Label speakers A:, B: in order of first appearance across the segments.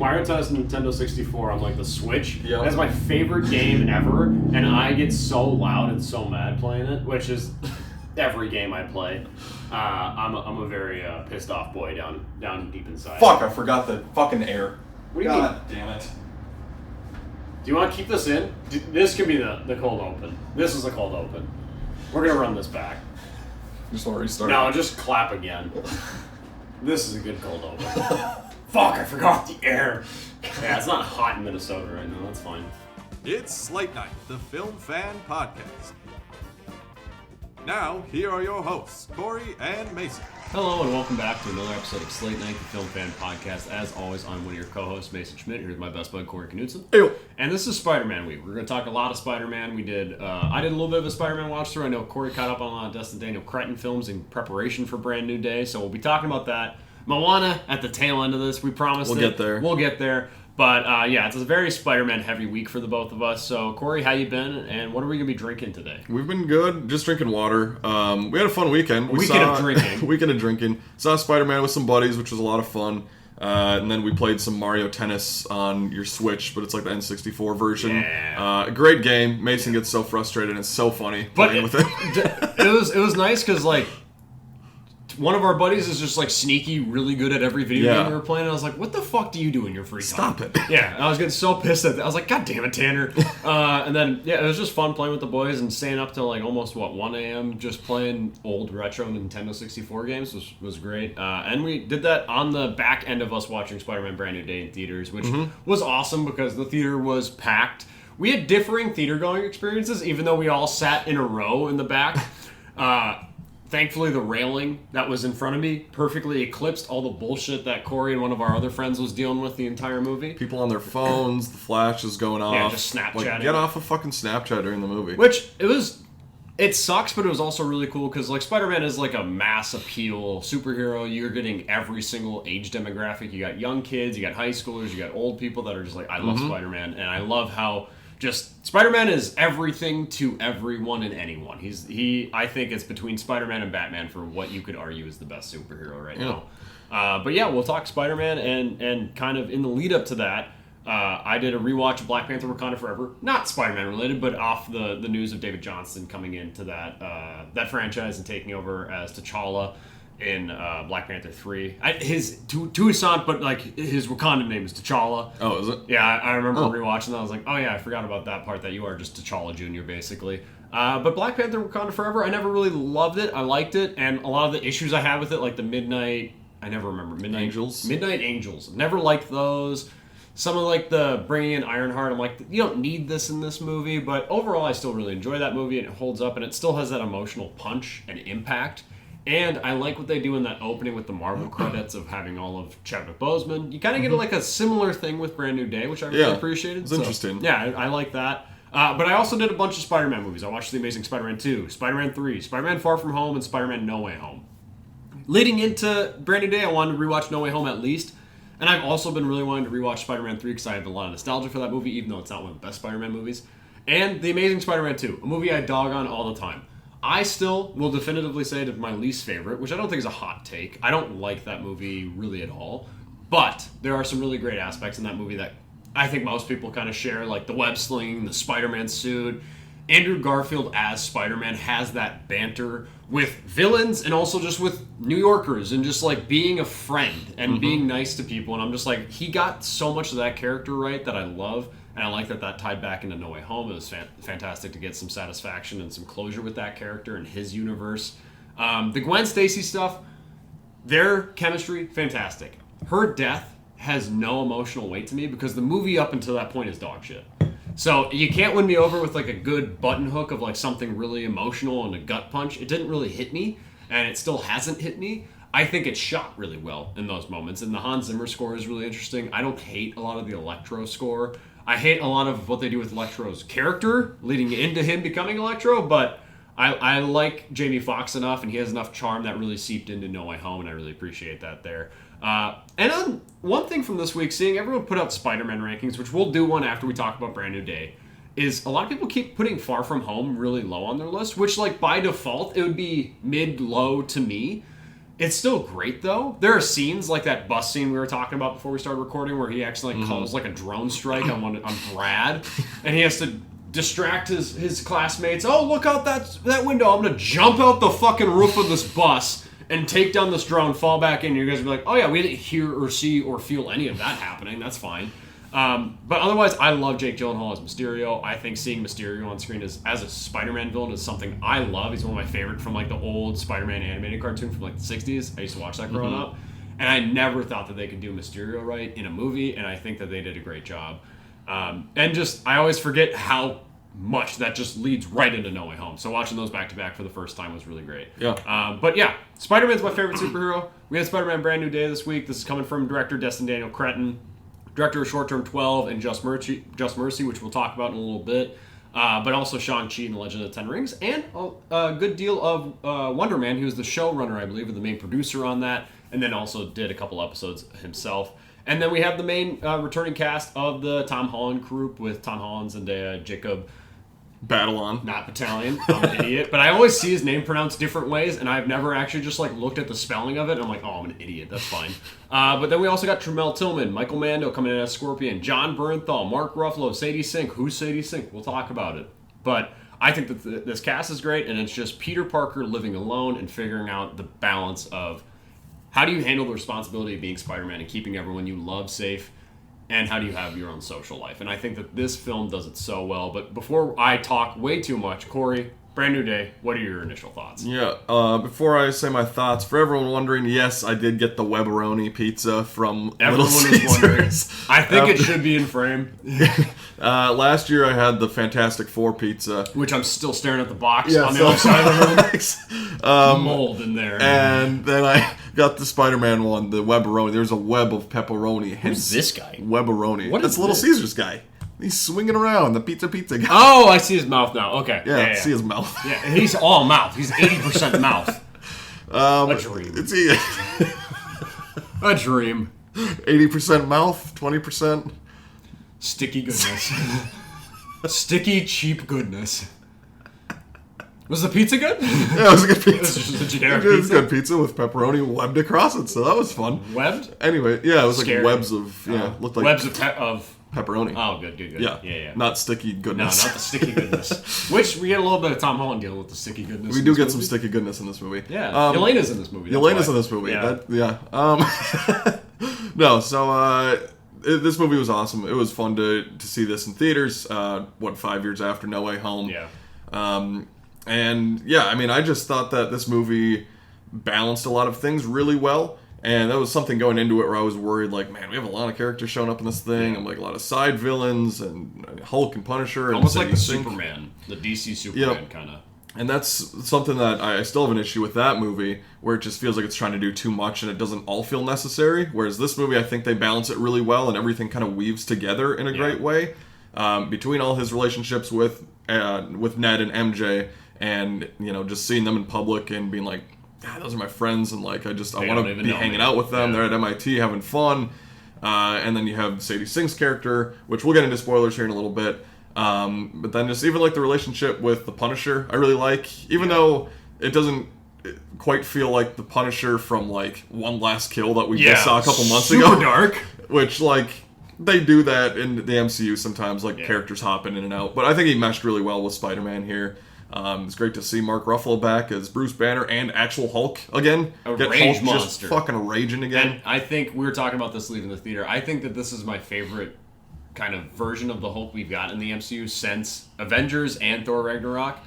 A: Mario Tennis Nintendo 64 on like the Switch.
B: Yep.
A: That's my favorite game ever, and I get so loud and so mad playing it, which is every game I play. I'm a very pissed off boy down deep inside.
B: Fuck, I forgot the fucking air.
A: What do you
B: God damn it.
A: Do you want to keep this in? This can be the cold open. This is the cold open. We're gonna run this back.
B: Just want to restart.
A: No, just clap again. This is a good cold open. Fuck, I forgot the air. Yeah, it's not hot in Minnesota right now. That's fine.
C: It's Slate Night, the Film Fan Podcast. Now, here are your hosts, Corey and Mason.
A: Hello and welcome back to another episode of Slate Night, the Film Fan Podcast. As always, I'm one of your co-hosts, Mason Schmidt. Here's my best bud, Corey Knudsen.
B: Ew.
A: And this is Spider-Man week. We're going to talk a lot of Spider-Man. I did a little bit of a Spider-Man watch through. I know Corey caught up on a lot of Dustin Daniel Cretton films in preparation for Brand New Day, so we'll be talking about that. Moana at the tail end of this. We promised
B: We'll get there.
A: We'll get there. But yeah, it's a very Spider-Man heavy week for the both of us. So Corey, how you been? And what are we going to be drinking today?
D: We've been good, just drinking water. We had a fun weekend.
A: Weekend of drinking.
D: Weekend of drinking. Saw Spider-Man with some buddies, which was a lot of fun. And then we played some Mario Tennis on your Switch, but it's like the N64 version.
A: Yeah.
D: Great game. Mason gets so frustrated and it's so funny playing with it.
A: it was nice because like one of our buddies is just like sneaky, really good at every video game we were playing. And I was like, "What the fuck do you do in your free time?"
D: Stop it.
A: Yeah, and I was getting so pissed at that. I was like, "God damn it, Tanner!" And then it was just fun playing with the boys and staying up till like almost 1 a.m. just playing old retro Nintendo 64 games was great. And we did that on the back end of us watching Spider-Man Brand New Day in theaters, which was awesome because the theater was packed. We had differing theater going experiences, even though we all sat in a row in the back. Thankfully, the railing that was in front of me perfectly eclipsed all the bullshit that Corey and one of our other friends was dealing with the entire movie.
D: People on their phones, the flash is going off.
A: Yeah, just Snapchatting.
D: Like, get off of fucking Snapchat during the movie.
A: Which, it sucks, but it was also really cool because, like, Spider-Man is like a mass appeal superhero. You're getting every single age demographic. You got young kids, you got high schoolers, you got old people that are just like, I love Spider-Man, and I love how just Spider-Man is everything to everyone and anyone. I think it's between Spider-Man and Batman for what you could argue is the best superhero right now. But yeah, we'll talk Spider-Man and kind of in the lead up to that, I did a rewatch of Black Panther: Wakanda Forever. Not Spider-Man related, but off the news of David Johnston coming into that franchise and taking over as T'Challa in Black Panther 3. Toussaint, but like his Wakandan name is T'Challa.
D: Oh, is it?
A: Yeah, I remember rewatching that. I was like, oh yeah, I forgot about that part, that you are just T'Challa Jr. basically. But Black Panther Wakanda Forever, I never really loved it. I liked it, and a lot of the issues I had with it, like the Midnight Angels. Never liked those. Some of like the bringing in Ironheart, I'm like, you don't need this in this movie, but overall I still really enjoy that movie and it holds up and it still has that emotional punch and impact. And I like what they do in that opening with the Marvel credits of having all of Chadwick Boseman. You kind of get like a similar thing with Brand New Day, which I really appreciated.
D: It's interesting.
A: Yeah, I like that. But I also did a bunch of Spider-Man movies. I watched The Amazing Spider-Man 2, Spider-Man 3, Spider-Man Far From Home, and Spider-Man No Way Home. Leading into Brand New Day, I wanted to rewatch No Way Home at least. And I've also been really wanting to rewatch Spider-Man 3 because I have a lot of nostalgia for that movie, even though it's not one of the best Spider-Man movies. And The Amazing Spider-Man 2, a movie I dog on all the time. I still will definitively say it is my least favorite, which I don't think is a hot take. I don't like that movie really at all. But there are some really great aspects in that movie that I think most people kind of share, like the web sling, the Spider-Man suit. Andrew Garfield as Spider-Man has that banter with villains and also just with New Yorkers and just like being a friend and being nice to people. And I'm just like, he got so much of that character right that I love. And I like that tied back into No Way Home. It was fantastic to get some satisfaction and some closure with that character and his universe. The Gwen Stacy stuff, their chemistry, fantastic. Her death has no emotional weight to me because the movie up until that point is dog shit. So you can't win me over with like a good button hook of like something really emotional and a gut punch. It didn't really hit me, and it still hasn't hit me. I think it's shot really well in those moments, and the Hans Zimmer score is really interesting. I don't hate a lot of the Electro score. I hate a lot of what they do with Electro's character leading into him becoming Electro, but I like Jamie Foxx enough, and he has enough charm that really seeped into No Way Home, and I really appreciate that there. And then one thing from this week, seeing everyone put out Spider-Man rankings, which we'll do one after we talk about Brand New Day, is a lot of people keep putting Far From Home really low on their list, which like by default, it would be mid-low to me. It's still great though. There are scenes like that bus scene we were talking about before we started recording, where he actually calls like a drone strike on Brad, and he has to distract his classmates. Oh, look out that window! I'm gonna jump out the fucking roof of this bus and take down this drone, fall back in. You guys will be like, oh yeah, we didn't hear or see or feel any of that happening. That's fine. But otherwise, I love Jake Gyllenhaal as Mysterio. I think seeing Mysterio on screen as a Spider-Man villain is something I love. He's one of my favorite from like the old Spider-Man animated cartoon from like the 60s. I used to watch that growing up. And I never thought that they could do Mysterio right in a movie, and I think that they did a great job. And just, I always forget how much that just leads right into No Way Home. So watching those back-to-back for the first time was really great.
D: Yeah.
A: But yeah, Spider-Man's my favorite superhero. We had Spider-Man Brand New Day this week. This is coming from director Destin Daniel Cretton, director of Short Term 12 and Just Mercy, which we'll talk about in a little bit. But also Shang-Chi and the Legend of the Ten Rings, and a good deal of Wonder Man. He was the showrunner, I believe, or the main producer on that, and then also did a couple episodes himself. And then we have the main returning cast of the Tom Holland group with Tom Holland, Zendaya, Jacob
D: Batalon.
A: Not Battalion. I'm an idiot. But I always see his name pronounced different ways, and I've never actually just like looked at the spelling of it. And I'm like, oh, I'm an idiot. That's fine. But then we also got Tramell Tillman, Michael Mando coming in as Scorpion, John Bernthal, Mark Ruffalo, Sadie Sink. Who's Sadie Sink? We'll talk about it. But I think that this cast is great, and it's just Peter Parker living alone and figuring out the balance of how do you handle the responsibility of being Spider-Man and keeping everyone you love safe, and how do you have your own social life? And I think that this film does it so well. But before I talk way too much, Corey, Brand New Day, what are your initial thoughts?
D: Yeah, before I say my thoughts, for everyone wondering, yes, I did get the Webberoni pizza from Little
A: Everyone was wondering.
D: Caesars.
A: I think it should be in frame,
D: Last year I had the Fantastic Four pizza.
A: which I'm still staring at the box
D: Yeah,
A: on the
D: so-
A: other side of the room. Mold in there.
D: And then I got the Spider-Man one, the Webberoni. There's a web of pepperoni. Hence
A: this guy?
D: Webberoni.
A: What
D: That's
A: is
D: Little
A: this?
D: Caesars guy. He's swinging around, the pizza guy.
A: Oh, I see his mouth now. Okay.
D: Yeah, see his mouth.
A: Yeah, he's all mouth. He's 80% mouth. A dream.
D: It's
A: A dream.
D: 80% mouth, 20%.
A: Sticky goodness. Sticky, cheap goodness. Was the pizza good?
D: Yeah, it was a good pizza.
A: It's just a generic
D: It was
A: pizza?
D: good pizza with pepperoni webbed across it, so that was fun.
A: Webbed?
D: Anyway, yeah, it was
A: Scary.
D: like webs of, looked like
A: Webs of
D: pepperoni.
A: Oh, good.
D: Yeah, not sticky
A: No,
D: goodness.
A: not the sticky goodness. Which we get a little bit of Tom Holland dealing with the sticky goodness.
D: We
A: in
D: do
A: this
D: get some
A: movie.
D: sticky goodness in this movie.
A: Yeah, Elena's in this movie. that's
D: Elena's
A: why.
D: in this movie.
A: Yeah.
D: No, so this movie was awesome. It was fun to see this in theaters. 5 years after No Way Home?
A: Yeah.
D: And yeah, I mean, I just thought that this movie balanced a lot of things really well. And that was something going into it where I was worried, like, man, we have a lot of characters showing up in this thing. I'm like, a lot of side villains and Hulk and Punisher. And
A: Almost like the
D: Sadie Sink.
A: Superman, the DC Superman
D: Yep.
A: kind of.
D: And that's something that I still have an issue with that movie, where it just feels like it's trying to do too much and it doesn't all feel necessary. Whereas this movie, I think they balance it really well and everything kind of weaves together in a great way. Between all his relationships with Ned and MJ, and just seeing them in public and being like, those are my friends, and like I want
A: don't
D: to
A: even
D: be
A: know
D: hanging
A: me.
D: out with them.
A: Yeah.
D: They're at MIT having fun. And then you have Sadie Sink's character, which we'll get into spoilers here in a little bit. But then just even like the relationship with the Punisher, I really like, even though it doesn't quite feel like the Punisher from like One Last Kill that we just saw a couple months ago.
A: Super dark.
D: Which like they do that in the MCU sometimes, like characters hopping in and out. But I think he meshed really well with Spider-Man here. It's great to see Mark Ruffalo back as Bruce Banner and actual Hulk again.
A: A
D: Get
A: rage
D: Hulk
A: monster.
D: just fucking raging again.
A: And I think we were talking about this leaving the theater. I think that this is my favorite kind of version of the Hulk we've got in the MCU since Avengers and Thor Ragnarok.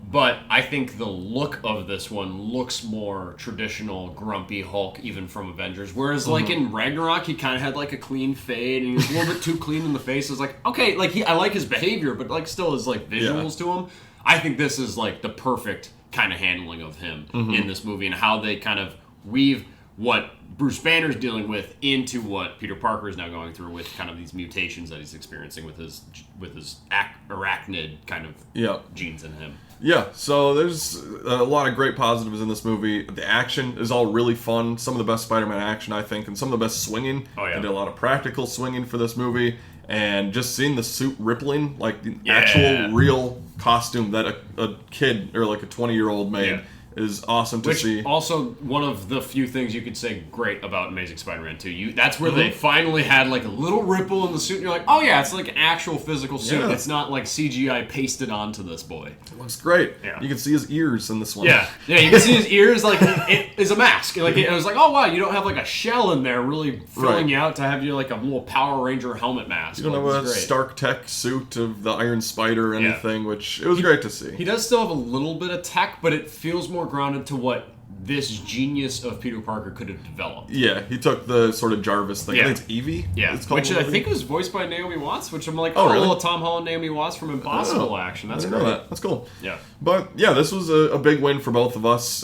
A: But I think the look of this one looks more traditional, grumpy Hulk, even from Avengers. Whereas, like in Ragnarok, he kind of had like a clean fade, and he was a little bit too clean in the face. It's like, okay, like I like his behavior, but like still his like visuals to him. I think this is like the perfect kind of handling of him in this movie, and how they kind of weave what Bruce Banner's dealing with into what Peter Parker is now going through with kind of these mutations that he's experiencing with his arachnid kind of genes in him.
D: Yeah, so there's a lot of great positives in this movie. The action is all really fun. Some of the best Spider-Man action, I think, and some of the best swinging.
A: Oh, yeah.
D: They did a lot of practical swinging for this movie. And just seeing the suit rippling, like the actual real costume that a kid or like a 20-year-old made, is awesome to
A: Which
D: see.
A: also one of the few things you could say great about Amazing Spider-Man 2. That's where
D: Mm-hmm.
A: they finally had like a little ripple in the suit, and you're like, oh yeah, it's like an actual physical suit.
D: Yeah.
A: It's not like CGI pasted onto this boy.
D: Looks great.
A: Yeah.
D: You can see his ears in this one.
A: Yeah, you can see his ears like it is a mask. Like it was like, oh wow, you don't have like a shell in there really filling
D: Right.
A: you out to have you like a little Power Ranger helmet mask.
D: You don't
A: Like,
D: have a
A: it's great.
D: Stark Tech suit of the Iron Spider or anything, which it was great to see.
A: He does still have a little bit of tech, but it feels more grounded to what this genius of Peter Parker could have developed.
D: Yeah, he took the sort of Jarvis thing.
A: Yeah.
D: I think it's Evie.
A: Yeah,
D: it's called
A: which
D: in the
A: I
D: movie.
A: think was voiced by Naomi Watts, which I'm like,
D: Oh,
A: oh,
D: really?
A: little Tom Holland, Naomi Watts from Impossible
D: Oh,
A: action.
D: I
A: That's
D: didn't
A: great.
D: know that. That's cool.
A: Yeah.
D: But yeah, this was a big win for both of us.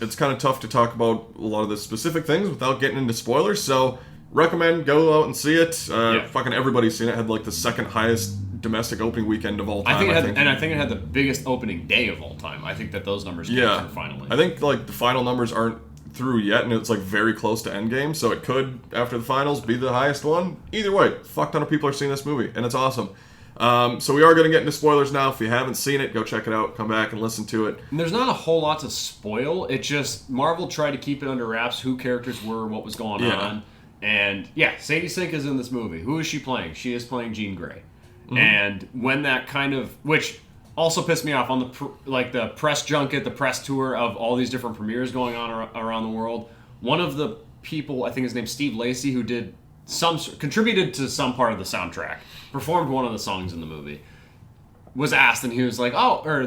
D: It's kind of tough to talk about a lot of the specific things without getting into spoilers, so recommend go out and see it. Fucking everybody's seen it. Had like the second highest domestic opening weekend of all time.
A: I think it had the biggest opening day of all time. I think that those numbers came
D: Yeah,
A: through finally.
D: I think like the final numbers aren't through yet, and it's like very close to Endgame, so it could after the finals be the highest one. Either way, fuck ton of people are seeing this movie, and it's awesome. So we are going to get into spoilers now. If you haven't seen it, go check it out. Come back and listen to it.
A: And there's not a whole lot to spoil. It just Marvel tried to keep it under wraps. Who characters were, what was going
D: Yeah.
A: on, and yeah, Sadie Sink is in this movie. Who is she playing? She is playing Jean Grey.
D: Mm-hmm.
A: And when that kind of, which also pissed me off on the press junket, the press tour of all these different premieres going on around the world. One of the people, I think his name's Steve Lacy, who did contributed to some part of the soundtrack, performed one of the songs in the movie, was asked, and he was like,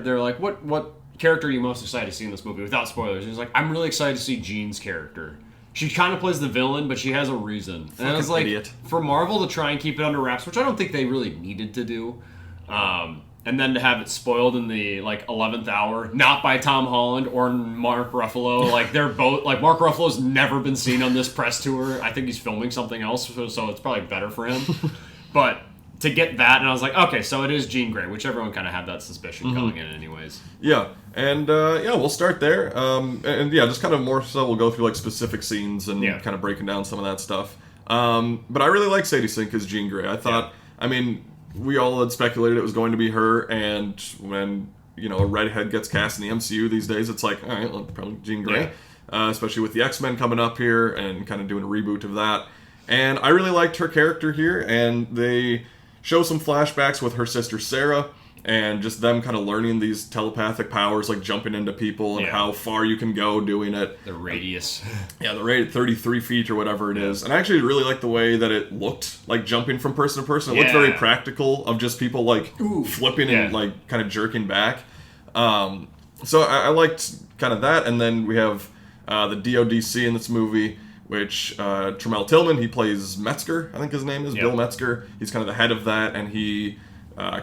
A: they're like, what character are you most excited to see in this movie? Without spoilers, he was like, I'm really excited to see Jean's character. She kind of plays the villain, but she has a reason. And I was like,
D: idiot.
A: for Marvel to try and keep it under wraps, which I don't think they really needed to do, and then to have it spoiled in the like 11th hour, not by Tom Holland or Mark Ruffalo. Like they're both like Mark Ruffalo's never been seen on this press tour. I think he's filming something else, so it's probably better for him. But to get that, and I was like, okay, so it is Jean Grey, which everyone kind of had that suspicion going in, anyways.
D: Yeah, and we'll start there. And yeah, just kind of more so we'll go through like specific scenes and kind of breaking down some of that stuff. But I really like Sadie Sink as Jean Grey. I thought, I mean, we all had speculated it was going to be her, and when a redhead gets cast in the MCU these days, it's like, all right, well, probably Jean Grey. Especially with the X-Men coming up here and kind of doing a reboot of that. And I really liked her character here, and they show some flashbacks with her sister Sarah, and just them kind of learning these telepathic powers, like jumping into people and how far you can go doing it.
A: The radius.
D: Yeah, the rate 33 feet or whatever it is. And I actually really like the way that it looked, like jumping from person to person. It looked very practical of just people like flipping and like kind of jerking back. So I liked kind of that. And then we have the DODC in this movie, which Tremel Tillman, he plays Metzger, I think his name is, Bill Metzger. He's kind of the head of that, and he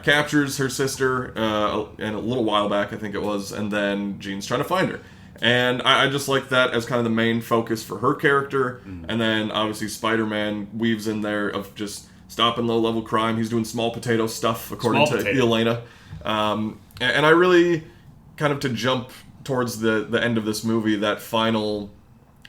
D: captures her sister in a little while back, I think it was, and then Jean's trying to find her. And I just like that as kind of the main focus for her character. And then obviously Spider-Man weaves in there of just stopping low-level crime. He's doing small potato stuff, according to Elena. And I really, kind of to jump towards the end of this movie, that final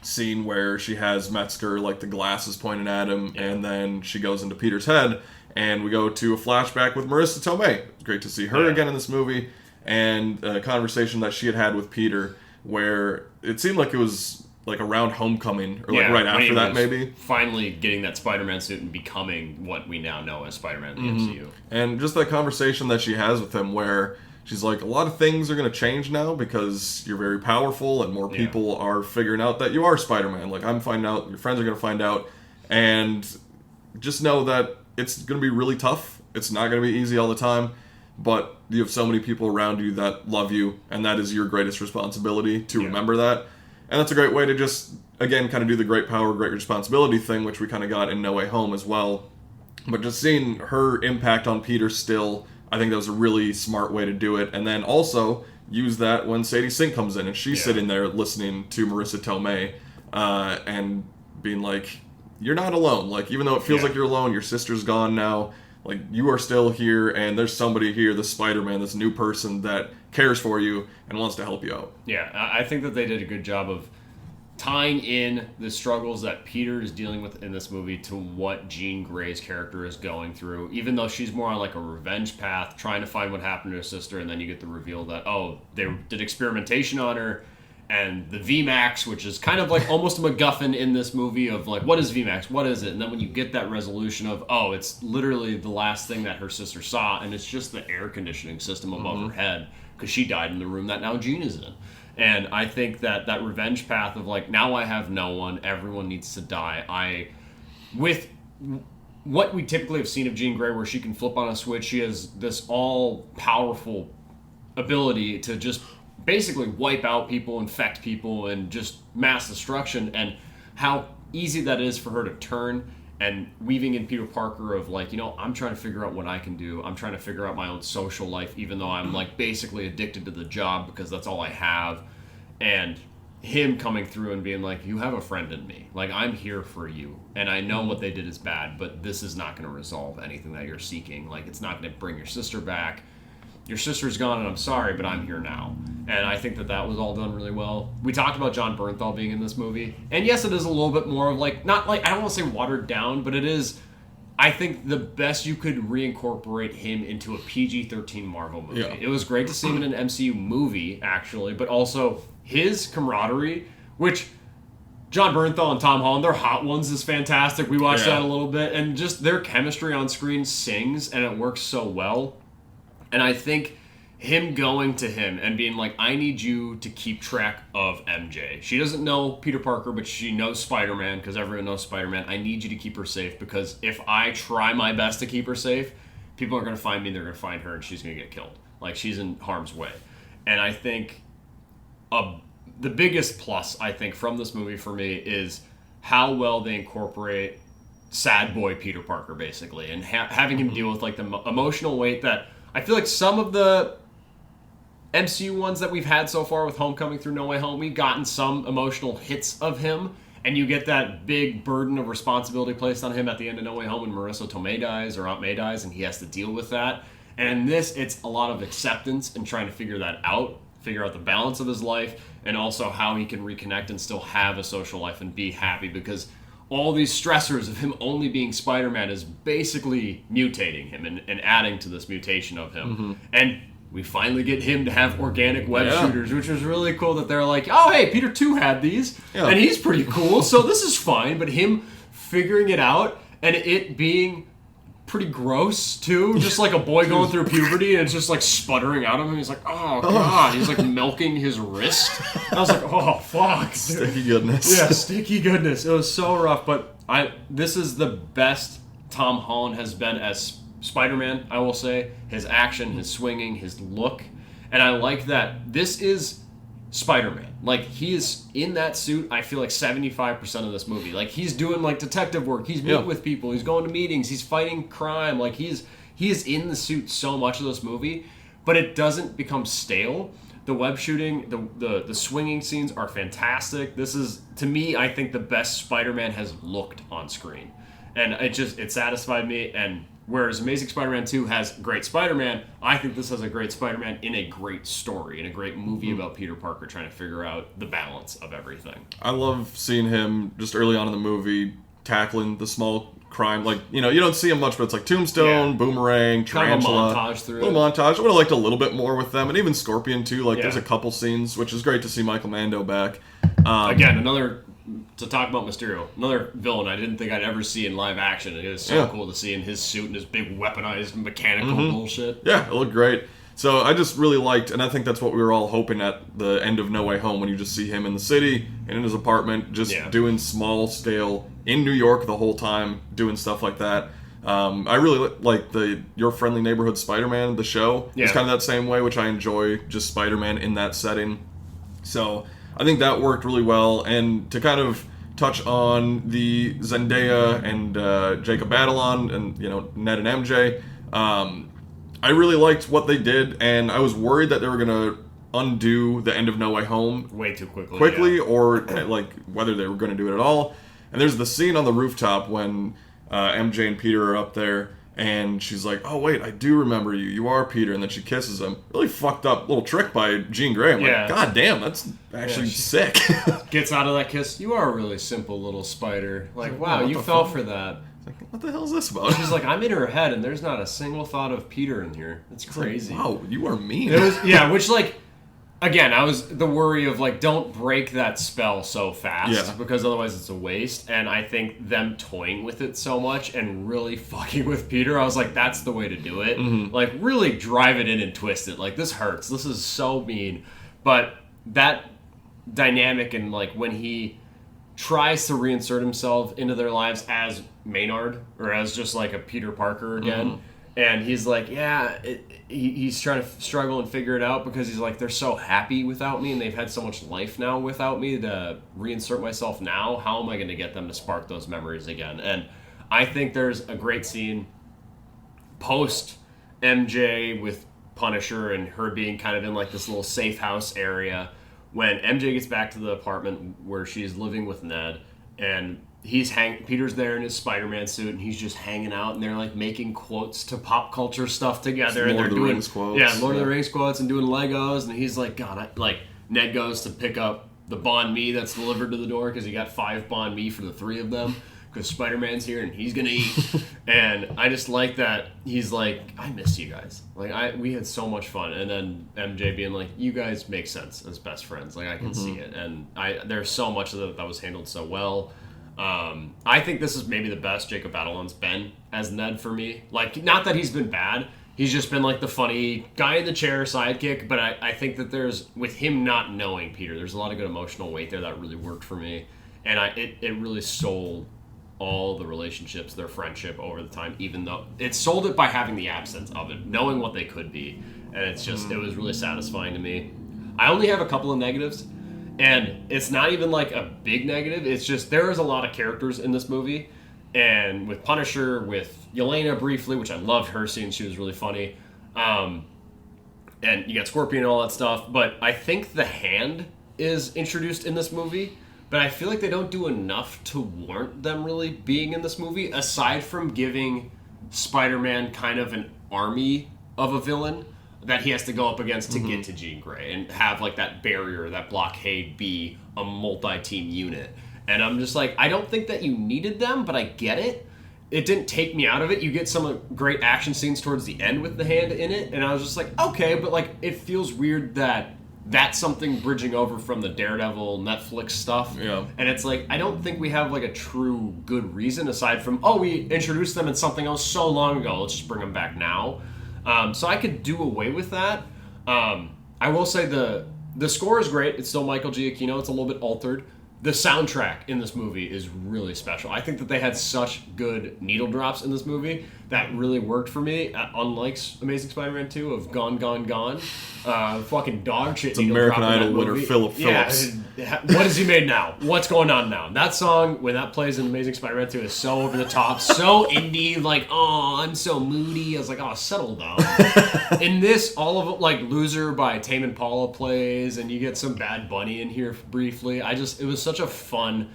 D: scene where she has Metzger, like the glasses pointing at him, and then she goes into Peter's head, and we go to a flashback with Marissa Tomei. It's great to see her again in this movie, and a conversation that she had with Peter, where it seemed like it was like around Homecoming, or like right after that, maybe.
A: Finally getting that Spider-Man suit and becoming what we now know as Spider-Man in the MCU.
D: And just that conversation that she has with him, where she's like, a lot of things are going to change now because you're very powerful and more people are figuring out that you are Spider-Man. Like, I'm finding out, your friends are going to find out, and just know that it's going to be really tough. It's not going to be easy all the time, but you have so many people around you that love you, and that is your greatest responsibility to remember that. And that's a great way to just, again, kind of do the great power, great responsibility thing, which we kind of got in No Way Home as well. But just seeing her impact on Peter still, I think that was a really smart way to do it. And then also use that when Sadie Sink comes in and she's sitting there listening to Marissa Tomei and being like, you're not alone. Like, even though it feels like you're alone, your sister's gone now. Like, you are still here, and there's somebody here, this Spider-Man, this new person that cares for you and wants to help you out.
A: Yeah, I think that they did a good job of tying in the struggles that Peter is dealing with in this movie to what Jean Grey's character is going through, even though she's more on like a revenge path, trying to find what happened to her sister, and then you get the reveal that, oh, they did experimentation on her, and the VMAX, which is kind of like almost a MacGuffin in this movie of like, what is VMAX? What is it? And then when you get that resolution of, oh, it's literally the last thing that her sister saw, and it's just the air conditioning system above her head, because she died in the room that now Jean is in. And I think that revenge path of like, now I have no one, everyone needs to die. With what we typically have seen of Jean Grey, where she can flip on a switch, she has this all-powerful ability to just basically wipe out people, infect people, and just mass destruction, and how easy that is for her to turn, and weaving in Peter Parker of like, I'm trying to figure out what I can do. I'm trying to figure out my own social life, even though I'm like basically addicted to the job because that's all I have. And him coming through and being like, you have a friend in me. Like, I'm here for you. And I know what they did is bad, but this is not going to resolve anything that you're seeking. Like, it's not going to bring your sister back. Your sister's gone and I'm sorry, but I'm here now. And I think that was all done really well. We talked about John Bernthal being in this movie. And yes, it is a little bit more of like, not like, I don't want to say watered down, but it is, I think, the best you could reincorporate him into a PG-13 Marvel movie.
D: Yeah.
A: It was great to see him in an MCU movie, actually, but also his camaraderie, which John Bernthal and Tom Holland, their Hot Ones is fantastic. We watched that a little bit, and just their chemistry on screen sings, and it works so well. And I think him going to him and being like, I need you to keep track of MJ. She doesn't know Peter Parker, but she knows Spider-Man because everyone knows Spider-Man. I need you to keep her safe because if I try my best to keep her safe, people are going to find me, they're going to find her, and she's going to get killed. Like, she's in harm's way. And I think the biggest plus, I think, from this movie for me is how well they incorporate sad boy Peter Parker, basically, and having him deal with like the emotional weight that I feel like some of the MCU ones that we've had so far with Homecoming through No Way Home, we've gotten some emotional hits of him, and you get that big burden of responsibility placed on him at the end of No Way Home when Marissa Tomei dies or Aunt May dies, and he has to deal with that. And in this, it's a lot of acceptance and trying to figure that out, figure out the balance of his life, and also how he can reconnect and still have a social life and be happy, because all these stressors of him only being Spider-Man is basically mutating him and adding to this mutation of him. And we finally get him to have organic web shooters, which was really cool that they're like, oh, hey, Peter 2 had these, and he's pretty cool, so this is fine. But him figuring it out and it being pretty gross, too, just like a boy going through puberty and it's just like sputtering out of him. He's like, oh, God. He's like milking his wrist. I was like, oh, fuck.
D: Sticky goodness.
A: Yeah, sticky goodness. It was so rough, but this is the best Tom Holland has been as Spider-Man, I will say. His action, his swinging, his look. And I like that this is Spider-Man. Like, he is in that suit, I feel like 75% of this movie. Like, he's doing, like, detective work. He's meeting with people. He's going to meetings. He's fighting crime. Like, he is in the suit so much of this movie, but it doesn't become stale. The web shooting, the swinging scenes are fantastic. This is, to me, I think the best Spider-Man has looked on screen. And it satisfied me. And whereas Amazing Spider-Man 2 has great Spider-Man, I think this has a great Spider-Man in a great story, in a great movie about Peter Parker trying to figure out the balance of everything.
D: I love seeing him just early on in the movie tackling the small crime. Like, you don't see him much, but it's like Tombstone, Boomerang, Tarantula.
A: Kind of a montage through
D: montage. I would have liked a little bit more with them, and even Scorpion too. Like, there's a couple scenes, which is great to see Michael Mando back.
A: Again, to talk about Mysterio, another villain I didn't think I'd ever see in live action. It is so cool to see in his suit and his big weaponized mechanical bullshit.
D: Yeah, it looked great. So I just really liked, and I think that's what we were all hoping at the end of No Way Home, when you just see him in the city and in his apartment, just doing small scale in New York the whole time, doing stuff like that. I really like the Your Friendly Neighborhood Spider-Man, the show. It's kind of that same way, which I enjoy, just Spider-Man in that setting. So I think that worked really well. And to kind of touch on the Zendaya and Jacob Batalon and, Ned and MJ, I really liked what they did, and I was worried that they were going to undo the end of No Way Home
A: way too quickly,
D: or like whether they were going to do it at all. And there's the scene on the rooftop when MJ and Peter are up there, And she's like, "Oh wait, I do remember you. You are Peter." And then she kisses him. Really fucked up little trick by Jean Grey. I'm
A: Yeah.
D: like, God damn, that's actually sick.
A: Gets out of that kiss. You are a really simple little spider. Like, wow,
D: what
A: you
D: the
A: fell
D: fuck?
A: for that.
D: What the hell is this about?
A: She's like, I'm in her head, and there's not a single thought of Peter in here. It's crazy.
D: Wow, you are mean.
A: It was, yeah, which, like, again, I was the worry of, like, don't break that spell so fast,
D: Yeah.
A: because otherwise it's a waste. And I think them toying with it so much and really fucking with Peter, I was like, that's the way to do it. Like, really drive it in and twist it. Like, this hurts. This is so mean. But that dynamic, and, like, when he tries to reinsert himself into their lives as Maynard, or as just like a Peter Parker again, and he's like, he's trying to struggle and figure it out, because he's like, they're so happy without me, and they've had so much life now without me. To reinsert myself now, how am I going to get them to spark those memories again? And I think there's a great scene post MJ with Punisher and her being kind of in like this little safe house area, when MJ gets back to the apartment where she's living with Ned, and Peter's there in his Spider-Man suit, and he's just hanging out, and they're like making quotes to pop culture stuff together, and
D: Lord
A: they're
D: of the
A: doing
D: Rings quotes.
A: yeah, Lord of the Rings quotes, and doing Legos, and he's like, God, Ned goes to pick up the banh mi that's delivered to the door, because he got 5 banh mi for the 3 of them, because Spider-Man's here and he's gonna eat. And I just like that he's like, I miss you guys. Like, we had so much fun. And then MJ being like, you guys make sense as best friends. Like, I can see it. And there's so much of that was handled so well. I think this is maybe the best Jacob Batalon's been as Ned for me. Like, not that he's been bad. He's just been like the funny guy in the chair sidekick. But I think that with him not knowing Peter, there's a lot of good emotional weight there that really worked for me. And it really sold all the relationships, their friendship over the time, even though it sold it by having the absence of it, knowing what they could be. And it was really satisfying to me. I only have a couple of negatives, and it's not even like a big negative. It's just there is a lot of characters in this movie, and with Punisher, with Yelena briefly, which I loved her scene, she was really funny. And you got Scorpion and all that stuff, but I think the Hand is introduced in this movie, but I feel like they don't do enough to warrant them really being in this movie, aside from giving Spider-Man kind of an army of a villain that he has to go up against to get to Jean Grey, and have like that barrier, that blockade be a multi-team unit. And I'm just like, I don't think that you needed them, but I get it. It didn't take me out of it. You get some great action scenes towards the end with the Hand in it, and I was just like, okay, but like it feels weird that that's something bridging over from the Daredevil Netflix stuff.
D: Yeah.
A: And it's like, I don't think we have like a true good reason, aside from, we introduced them in something else so long ago, let's just bring them back now. So I could do away with that. I will say the score is great. It's still Michael Giacchino. It's a little bit altered. The soundtrack in this movie is really special. I think that they had such good needle drops in this movie that really worked for me, unlike Amazing Spider-Man 2 of Gone, Gone, Gone. Fucking dog shit
D: It's
A: needle
D: American
A: drop in that
D: Idol winner
A: movie.
D: Philip Phillips.
A: Yeah, what has he made now? What's going on now? That song, when that plays in Amazing Spider-Man 2, is so over the top, so indie, like, oh, I'm so moody. I was like, oh, settle down. In this, all of it, like, Loser by Tame Impala plays, and you get some Bad Bunny in here briefly. It was such a fun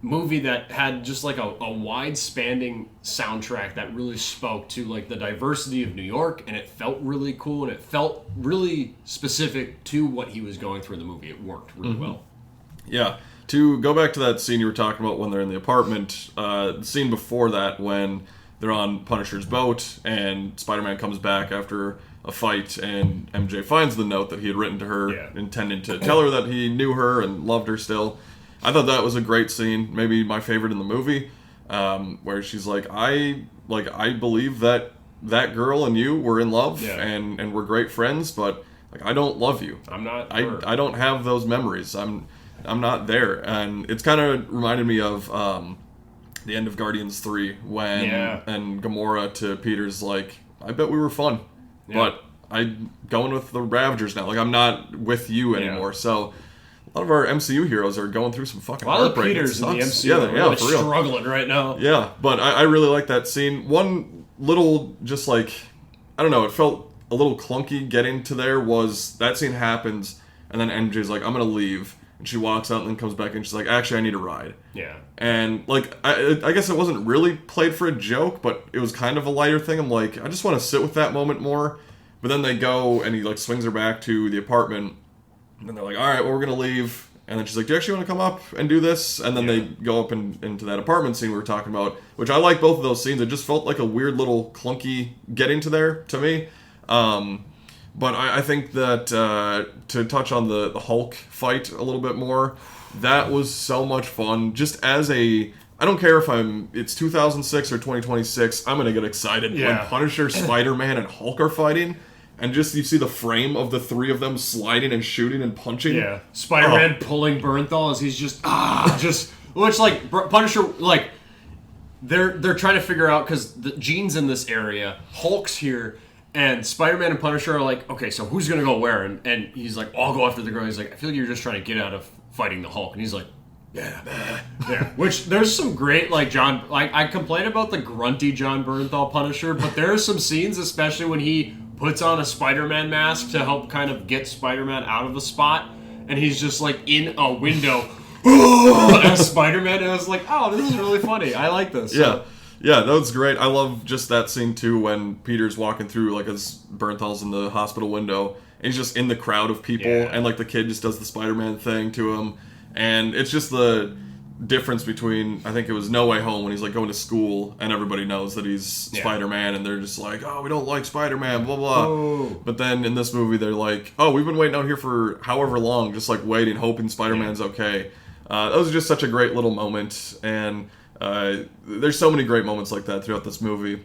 A: movie that had just like a wide-spanning soundtrack that really spoke to like the diversity of New York, and it felt really cool, and it felt really specific to what he was going through in the movie. It worked really well.
D: Yeah. To go back to that scene you were talking about when they're in the apartment, the scene before that when they're on Punisher's boat and Spider-Man comes back after a fight and MJ finds the note that he had written to her, intending to tell her that he knew her and loved her still. I thought that was a great scene, maybe my favorite in the movie, where she's like, I believe that girl and you were in love, and we're great friends, but like I don't love you.
A: I'm not.
D: I don't have those memories. I'm not there, and it's kind of reminded me of the end of Guardians 3 when and Gamora to Peter's like, I bet we were fun, but I'm going with the Ravagers now. Like I'm not with you anymore. So a lot of our MCU heroes are going through some fucking heartbreak.
A: A lot of Peters in the MCU are really
D: for real.
A: struggling right now.
D: Yeah, but I really like that scene. One little, just like, I don't know, it felt a little clunky getting to there was that scene happens, and then MJ's like, I'm going to leave. and she walks out and then comes back and she's like, actually, I need a ride.
A: Yeah.
D: And like, I guess it wasn't really played for a joke, but it was kind of a lighter thing. I'm like, I just want to sit with that moment more. But then they go and he like swings her back to the apartment, and then they're like, all right, well, we're gonna leave. And then she's like, do you actually want to come up and do this? And then they go up into that apartment scene we were talking about, which I like both of those scenes. It just felt like a weird little clunky getting to there to me. But I think that to touch on the Hulk fight a little bit more, that was so much fun. Just as I don't care if it's 2006 or 2026, I'm going to get excited when Punisher, Spider-Man, and Hulk are fighting. And just you see the frame of the three of them sliding and shooting and punching.
A: Yeah, Spider-Man pulling Bernthal as he's just which like Punisher like they're trying to figure out because the Jean's in this area, Hulk's here, and Spider-Man and Punisher are like, okay, so who's gonna go where? And he's like, I'll go after the girl. He's like, I feel like you're just trying to get out of fighting the Hulk, and he's like, yeah. Which there's some great I complain about the grunty John Bernthal Punisher, but there are some scenes, especially when he puts on a Spider-Man mask to help kind of get Spider-Man out of the spot, and he's just like in a window as Spider-Man, and I was like, oh, this is really funny. I like this.
D: Yeah, that was great. I love just that scene too when Peter's walking through, like as Bernthal's in the hospital window, and he's just in the crowd of people, and like the kid just does the Spider-Man thing to him, and it's just the difference between, I think it was No Way Home when he's like going to school and everybody knows that he's Spider-Man and they're just like, oh, we don't like Spider-Man, blah blah.
A: Oh.
D: But then in this movie they're like, oh, we've been waiting out here for however long, just like waiting, hoping Spider-Man's okay. That was just such a great little moment, and there's so many great moments like that throughout this movie.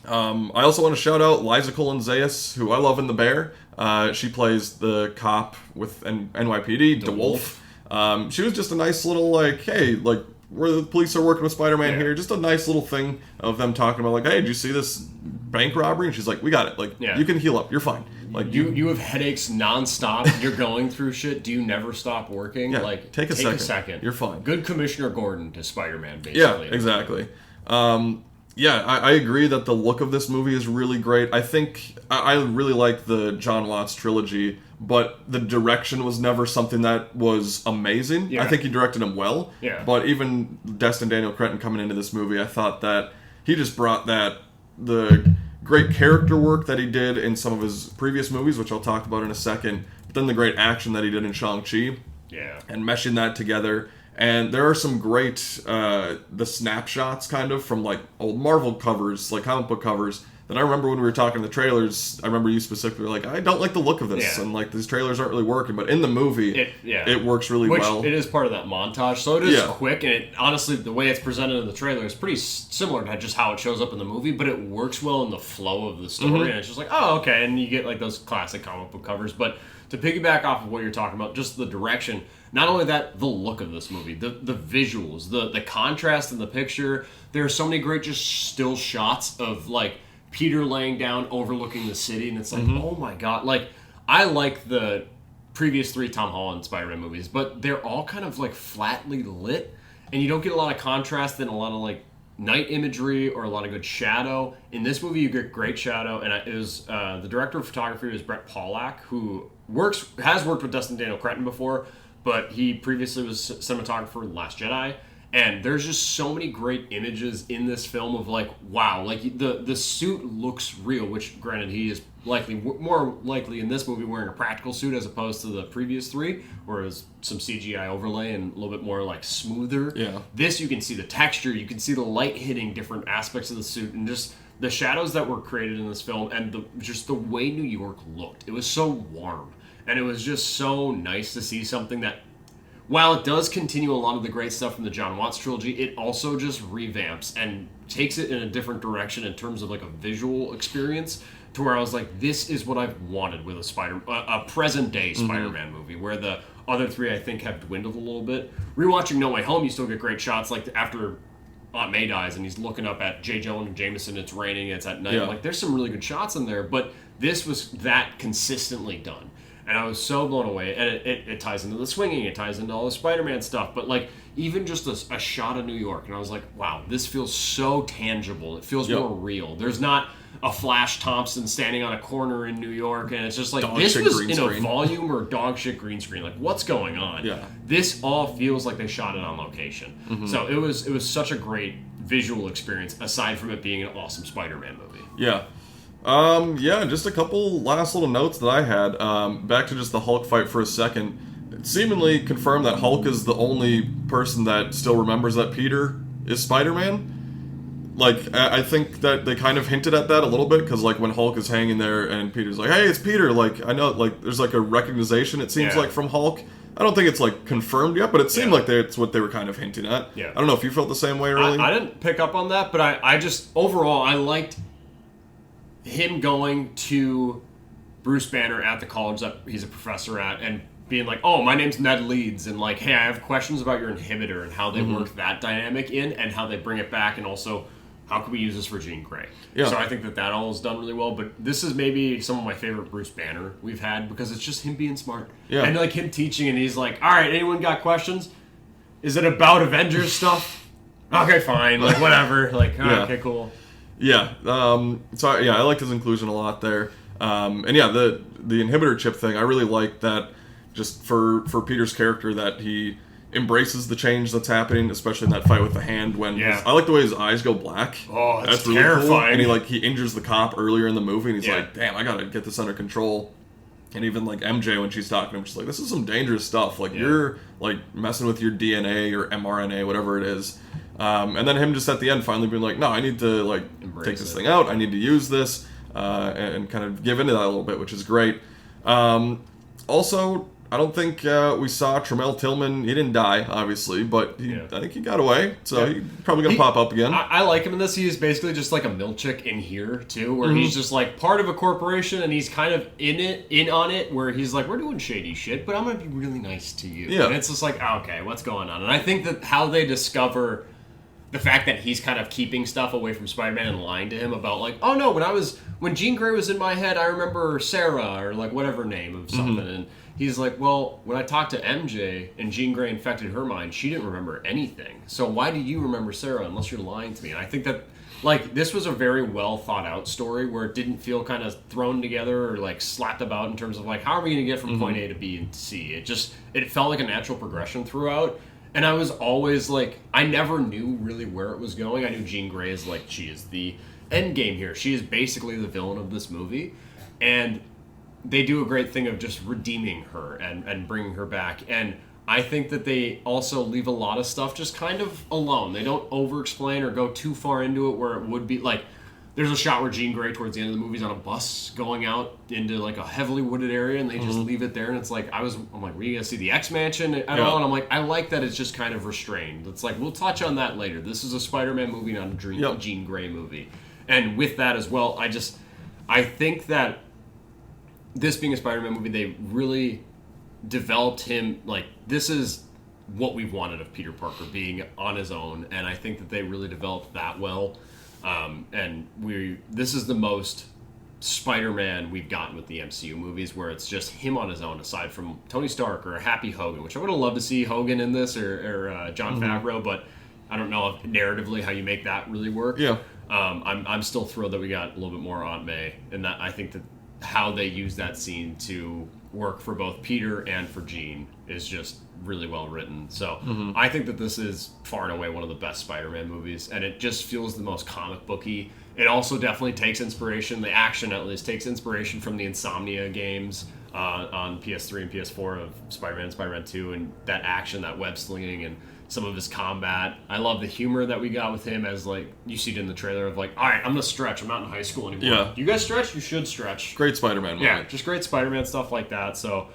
D: I also want to shout out Liza Colin-Zayas, who I love in The Bear. She plays the cop with NYPD, DeWolf. She was just a nice little, like, hey, like, where the police are working with Spider-Man here. Just a nice little thing of them talking about, like, hey, did you see this bank robbery? And she's like, we got it. Like, you can heal up. You're fine. Like,
A: you have headaches nonstop. You're going through shit. Do you never stop working?
D: Yeah,
A: like,
D: take a second. You're fine.
A: Good Commissioner Gordon to Spider-Man, basically.
D: Yeah, exactly. I agree that the look of this movie is really great. I think I really like the John Watts trilogy, but the direction was never something that was amazing.
A: Yeah.
D: I think he directed them well.
A: Yeah.
D: But even Destin Daniel Cretton coming into this movie, I thought that he just brought the great character work that he did in some of his previous movies, which I'll talk about in a second, but then the great action that he did in Shang-Chi.
A: Yeah.
D: And meshing that together. And there are some great, the snapshots kind of from like old Marvel covers, like comic book covers, that I remember when we were talking the trailers, I remember you specifically were like, I don't like the look of this, and like these trailers aren't really working, but in the movie, it works really well.
A: It is part of that montage, so it is quick, and it, honestly, the way it's presented in the trailer is pretty similar to just how it shows up in the movie, but it works well in the flow of the story, and it's just like, oh, okay, and you get like those classic comic book covers, but to piggyback off of what you're talking about, just the direction, not only that, the look of this movie, the visuals, the contrast in the picture, there are so many great just still shots of like Peter laying down overlooking the city, and it's like, oh my god, like I like the previous 3 Tom Holland Spider-Man movies, but they're all kind of like flatly lit, and you don't get a lot of contrast and a lot of like night imagery or a lot of good shadow. In this movie, you get great shadow, and it was the director of photography was Brett Pollack, who has worked with Destin Daniel Cretton before, but he previously was cinematographer in Last Jedi. And there's just so many great images in this film of like, wow, like the suit looks real, which granted he is more likely in this movie wearing a practical suit as opposed to the previous 3, where it was some CGI overlay and a little bit more like smoother.
D: Yeah.
A: This, you can see the texture, you can see the light hitting different aspects of the suit, and just the shadows that were created in this film, and just the way New York looked. It was so warm, and it was just so nice to see something that, while it does continue a lot of the great stuff from the John Watts trilogy, it also just revamps and takes it in a different direction in terms of like a visual experience, to where I was like, this is what I've wanted with a present day Spider-Man movie, where the other 3 I think have dwindled a little bit. Rewatching No Way Home, you still get great shots, like after Aunt May dies and he's looking up at J. Jonah Jameson, it's raining, it's at night.
D: Yeah.
A: Like there's some really good shots in there, but this was that consistently done. And I was so blown away. And it ties into the swinging, it ties into all the Spider-Man stuff. But like even just a shot of New York, and I was like, wow, this feels so tangible. It feels more real. There's not a Flash Thompson standing on a corner in New York, and it's just like
D: Dog
A: this
D: shit
A: was
D: green
A: in
D: screen.
A: a volume or dog shit green screen. Like what's going on?
D: Yeah.
A: This all feels like they shot it on location.
D: Mm-hmm.
A: So it was such a great visual experience. Aside from it being an awesome Spider-Man movie.
D: Yeah. Just a couple last little notes that I had. Back to just the Hulk fight for a second. It seemingly confirmed that Hulk is the only person that still remembers that Peter is Spider-Man. Like, I think that they kind of hinted at that a little bit, because, like, when Hulk is hanging there and Peter's like, hey, it's Peter, like, I know, like, there's, like, a recognition, it seems
A: Yeah.
D: like, from Hulk. I don't think it's, like, confirmed yet, but it seemed
A: Yeah.
D: like that's what they were kind of hinting at.
A: Yeah.
D: I don't know if you felt the same way, really.
A: I didn't pick up on that, but I just overall I liked him going to Bruce Banner at the college that he's a professor at and being like, oh, my name's Ned Leeds, and like, hey, I have questions about your inhibitor and how they work that dynamic in and how they bring it back, and also how can we use this for Jean Grey.
D: Yeah.
A: So I think that all is done really well, but this is maybe some of my favorite Bruce Banner we've had because it's just him being smart.
D: Yeah.
A: And like him teaching, and he's like, all right, anyone got questions? Is it about Avengers stuff? Okay, fine, like whatever. Like,
D: Yeah.
A: okay, cool.
D: Yeah. I liked his inclusion a lot there. The inhibitor chip thing, I really like that. Just for Peter's character, that he embraces the change that's happening, especially in that fight with the hand. When
A: Yeah.
D: I like the way his eyes go black.
A: Oh, that's
D: really cool.
A: terrifying.
D: And he injures the cop earlier in the movie, and he's
A: Yeah.
D: like, "Damn, I gotta get this under control." And even like MJ, when she's talking to him, she's like, "This is some dangerous stuff. Like you're like messing with your DNA or mRNA, whatever it is." And then him just at the end finally being like, "No, I need to like
A: Embrace
D: take this
A: it.
D: thing out. I need to use this," and kind of give into that a little bit, which is great. Also, I don't think we saw Tremel Tillman. He didn't die, obviously, but I think he got away. So he's probably gonna pop up again.
A: I like him in this. He's basically just like a Milchick in here too, where he's just like part of a corporation, and he's kind of in on it, where he's like, we're doing shady shit, but I'm gonna be really nice to you.
D: Yeah.
A: And it's just like, okay, what's going on? And I think that how they discover the fact that he's kind of keeping stuff away from Spider-Man and lying to him about like, oh no, when Jean Grey was in my head, I remember Sarah or like whatever name of something, and he's like, well, when I talked to MJ and Jean Grey infected her mind, she didn't remember anything. So why do you remember Sarah unless you're lying to me? And I think that like this was a very well thought out story where it didn't feel kind of thrown together or like slapped about in terms of like, how are we going to get from point A to B and C? It felt like a natural progression throughout. And I was always like, I never knew really where it was going. I knew Jean Grey is like, she is the end game here. She is basically the villain of this movie. And they do a great thing of just redeeming her and bringing her back. And I think that they also leave a lot of stuff just kind of alone. They don't over-explain or go too far into it where it would be like, there's a shot where Jean Grey towards the end of the movie is on a bus going out into like a heavily wooded area, and they just leave it there. And it's like, I'm like, were you gonna see the X-Mansion at all? And I'm like, I like that it's just kind of restrained. It's like, we'll touch on that later. This is a Spider-Man movie, not a Jean Grey movie. And with that as well, I think that this being a Spider-Man movie, they really developed him. Like, this is what we've wanted of Peter Parker, being on his own, and I think that they really developed that well. This is the most Spider-Man we've gotten with the MCU movies, where it's just him on his own, aside from Tony Stark or Happy Hogan, which I would have loved to see Hogan in this, or Jon Favreau, but I don't know if narratively how you make that really work.
D: Yeah.
A: I'm still thrilled that we got a little bit more Aunt May, and that I think that how they use that scene to work for both Peter and for Jean is just really well written. So I think that this is far and away one of the best Spider-Man movies, and it just feels the most comic booky. It also definitely takes inspiration, the action at least takes inspiration from the Insomnia games on PS3 and PS4 of Spider-Man, Spider-Man 2, and that action, that web slinging, and some of his combat. I love the humor that we got with him, as like you see it in the trailer of like, all right, I'm gonna stretch. I'm not in high school anymore.
D: Yeah.
A: You guys stretch? You should stretch.
D: Great Spider-Man movie.
A: Yeah, just great Spider-Man stuff like that. So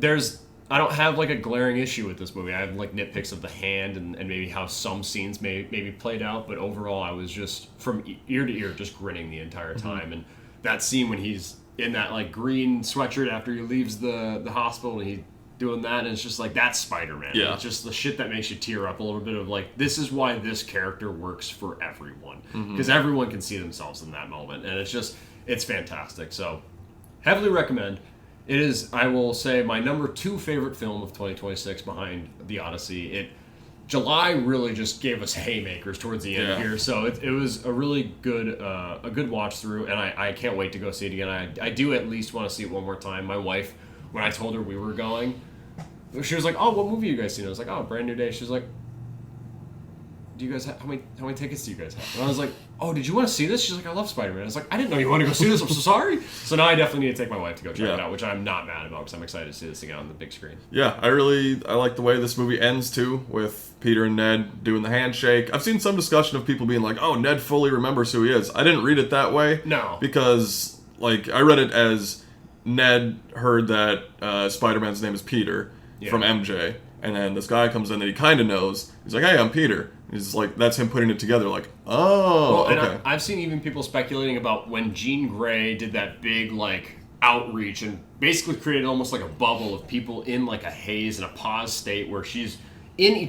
A: I don't have like a glaring issue with this movie. I have like nitpicks of the hand and maybe how some scenes maybe played out, but overall I was just from ear to ear just grinning the entire time. And that scene when he's in that like green sweatshirt after he leaves the hospital and he's doing that, and it's just like, that's Spider-Man.
D: Yeah.
A: It's just the shit that makes you tear up a little bit of like, this is why this character works for everyone, because everyone can see themselves in that moment, and it's fantastic. So heavily recommend. It is, I will say, my number 2 favorite film of 2026 behind The Odyssey. July really just gave us haymakers towards the end here, so it was a really good watch through, and I can't wait to go see it again. I do at least want to see it one more time. My wife, when I told her we were going, she was like, "Oh, what movie you guys seen?" I was like, "Oh, Brand New Day." She was like, "Do you guys have, how many tickets do you guys have?" And I was like, "Oh, did you want to see this?" She's like, "I love Spider-Man." I was like, "I didn't know you wanted to go see this. I'm so sorry." So now I definitely need to take my wife to go check it out, which I'm not mad about because I'm excited to see this again on the big screen.
D: Yeah, I like the way this movie ends too, with Peter and Ned doing the handshake. I've seen some discussion of people being like, "Oh, Ned fully remembers who he is." I didn't read it that way.
A: No,
D: because I read it as Ned heard that Spider-Man's name is Peter from MJ, and then this guy comes in that he kind of knows. He's like, "Hey, I'm Peter." He's like, that's him putting it together. Like, oh,
A: well,
D: okay.
A: And I've seen even people speculating about when Jean Grey did that big outreach and basically created almost like a bubble of people in like a haze and a pause state where she's in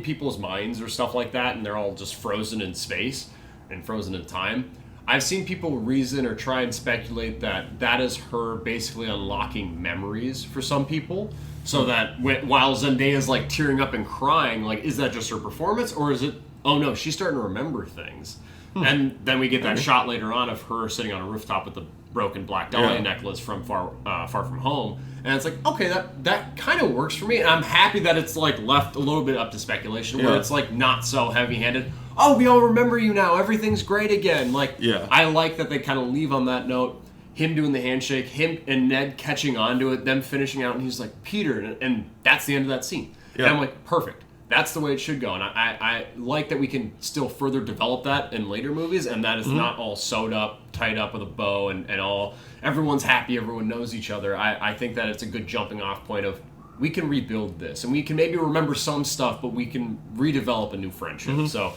A: people's minds or stuff like that, and they're all just frozen in space and frozen in time. I've seen people reason or try and speculate that is her basically unlocking memories for some people, so that while Zendaya's tearing up and crying, is that just her performance, or is it, oh no, she's starting to remember things? And then we get that shot later on of her sitting on a rooftop with the broken Black Dahlia necklace from Far From Home, and it's like, okay, that kind of works for me, and I'm happy that it's left a little bit up to speculation, where it's not so heavy-handed. Oh, we all remember you now. Everything's great again. I like that they kind of leave on that note. Him doing the handshake, him and Ned catching on to it, them finishing out, and he's like, Peter, and that's the end of that scene. Yeah. And I'm like, perfect. That's the way it should go. And I like that we can still further develop that in later movies, and that is not all sewed up, tied up with a bow, and all. Everyone's happy, everyone knows each other. I think that it's a good jumping off point of, we can rebuild this, and we can maybe remember some stuff, but we can redevelop a new friendship. So,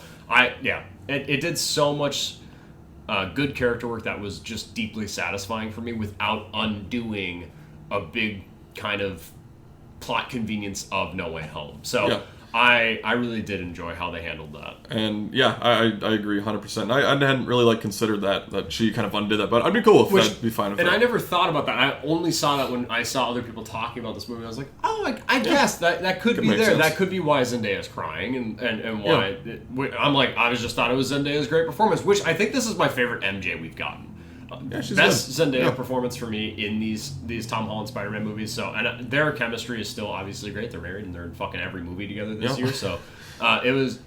A: it did so much good character work that was just deeply satisfying for me without undoing a big kind of plot convenience of No Way Home. So I really did enjoy how they handled that. And
D: I agree 100%. I hadn't really considered that she kind of undid that, but I'd be cool if that'd be fine.
A: I never thought about that. I only saw that when I saw other people talking about this movie. I was like, oh, I guess that could be there.
D: Sense.
A: That could be why Zendaya's crying and why. I'm like, I just thought it was Zendaya's great performance, which I think this is my favorite MJ we've gotten. Best Zendaya performance for me in these Tom Holland Spider-Man movies. So, and their chemistry is still obviously great. They're married and they're in fucking every movie together this year. So, it was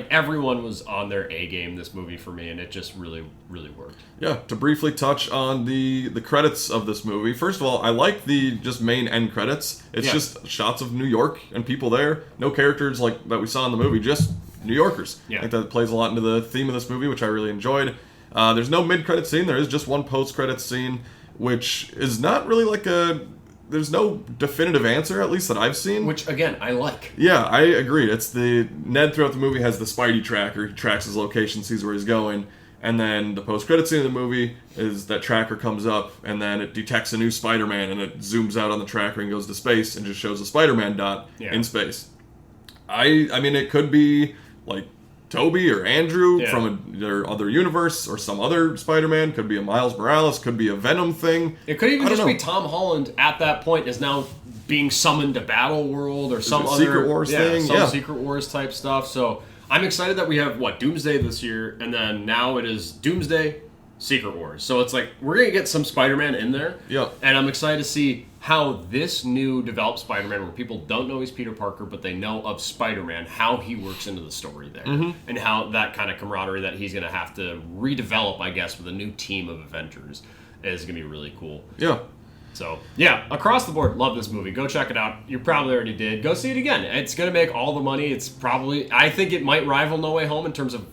A: everyone was on their A game this movie for me, and it just really, really worked.
D: Yeah. To briefly touch on the credits of this movie. First of all, I like the just main end credits. It's just shots of New York and people there. No characters that we saw in the movie. Just New Yorkers. Yeah. I think that plays a lot into the theme of this movie, which I really enjoyed. There's no mid-credit scene. There is just one post-credit scene, which is not really there's no definitive answer, at least that I've seen.
A: Which, again, I like.
D: Yeah, I agree. It's Ned throughout the movie has the Spidey tracker. He tracks his location, sees where he's going. And then the post-credit scene of the movie is that tracker comes up, and then it detects a new Spider-Man, and it zooms out on the tracker and goes to space, and just shows a Spider-Man dot in space. I mean, it could be, Toby or Andrew from their other universe, or some other Spider-Man. Could be a Miles Morales, could be a Venom thing.
A: It could even just be Tom Holland at that point is now being summoned to Battle World or some other
D: Secret Wars thing.
A: Secret Wars type stuff. So I'm excited that we have Doomsday this year, and then now it is Doomsday, Secret Wars. So it's we're gonna get some Spider-Man in there.
D: Yep.
A: And I'm excited to see how this new developed Spider-Man, where people don't know he's Peter Parker, but they know of Spider-Man, how he works into the story there. And how that kind of camaraderie that he's going to have to redevelop, I guess, with a new team of Avengers is going to be really cool.
D: Yeah.
A: So, across the board, love this movie. Go check it out. You probably already did. Go see it again. It's going to make all the money. I think it might rival No Way Home in terms of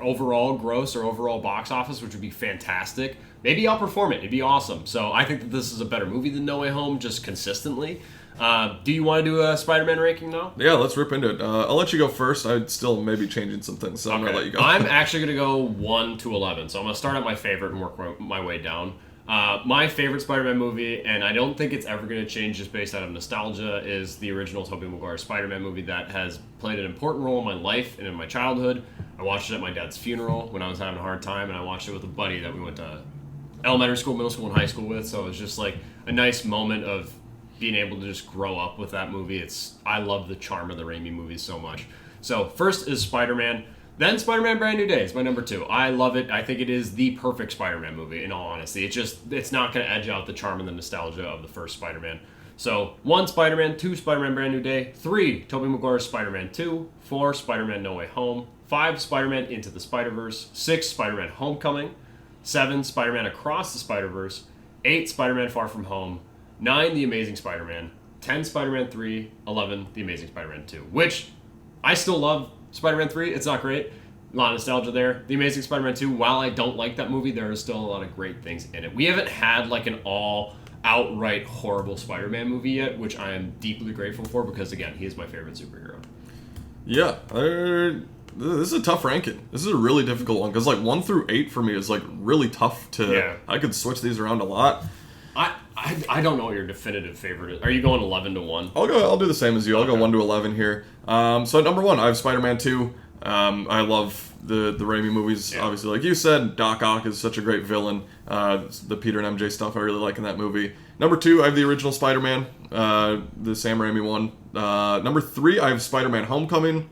A: overall gross or overall box office, which would be fantastic. Maybe outperform it. It'd be awesome. So I think that this is a better movie than No Way Home, just consistently. Do you want to do a Spider-Man ranking now?
D: Yeah, let's rip into it. I'll let you go first. I'd still maybe changing some things, so I'm going to let you go.
A: I'm actually going to go 1 to 11. So I'm going to start at my favorite and work my way down. My favorite Spider-Man movie, and I don't think it's ever going to change just based out of nostalgia, is the original Tobey Maguire Spider-Man movie that has played an important role in my life and in my childhood. I watched it at my dad's funeral when I was having a hard time, and I watched it with a buddy that we went to elementary school, middle school, and high school with. So it was just like a nice moment of being able to just grow up with that movie. I love the charm of the Raimi movies so much. So first is Spider-Man, then Spider-Man Brand New Day is my number 2. I love it. I think it is the perfect Spider-Man movie, in all honesty. It's not going to edge out the charm and the nostalgia of the first Spider-Man. So 1, Spider-Man, 2, Spider-Man Brand New Day, 3, Tobey Maguire's Spider-Man 2, 4, Spider-Man No Way Home, 5, Spider-Man Into the Spider-Verse, 6, Spider-Man Homecoming, 7, Spider-Man Across the Spider-Verse, 8, Spider-Man Far From Home, 9, The Amazing Spider-Man, 10, Spider-Man 3, 11, The Amazing Spider-Man 2, which I still love Spider-Man 3. It's not great. A lot of nostalgia there. The Amazing Spider-Man 2, while I don't like that movie, there are still a lot of great things in it. We haven't had like an all outright horrible Spider-Man movie yet, which I am deeply grateful for because, again, he is my favorite superhero.
D: Yeah, this is a tough ranking. This is a really difficult one because like 1 through 8 for me is like really tough to.
A: Yeah.
D: I could switch these around a lot.
A: I don't know what your definitive favorite is. Are you going 11 to 1?
D: I'll do the same as you. I'll go
A: Okay.
D: 1 to 11 here. So at number 1, I have Spider-Man 2. I love the Raimi movies.
A: Yeah.
D: Obviously, like you said, Doc Ock is such a great villain. The Peter and MJ stuff I really like in that movie. Number 2, I have the original Spider-Man, the Sam Raimi one. Number 3, I have Spider-Man Homecoming.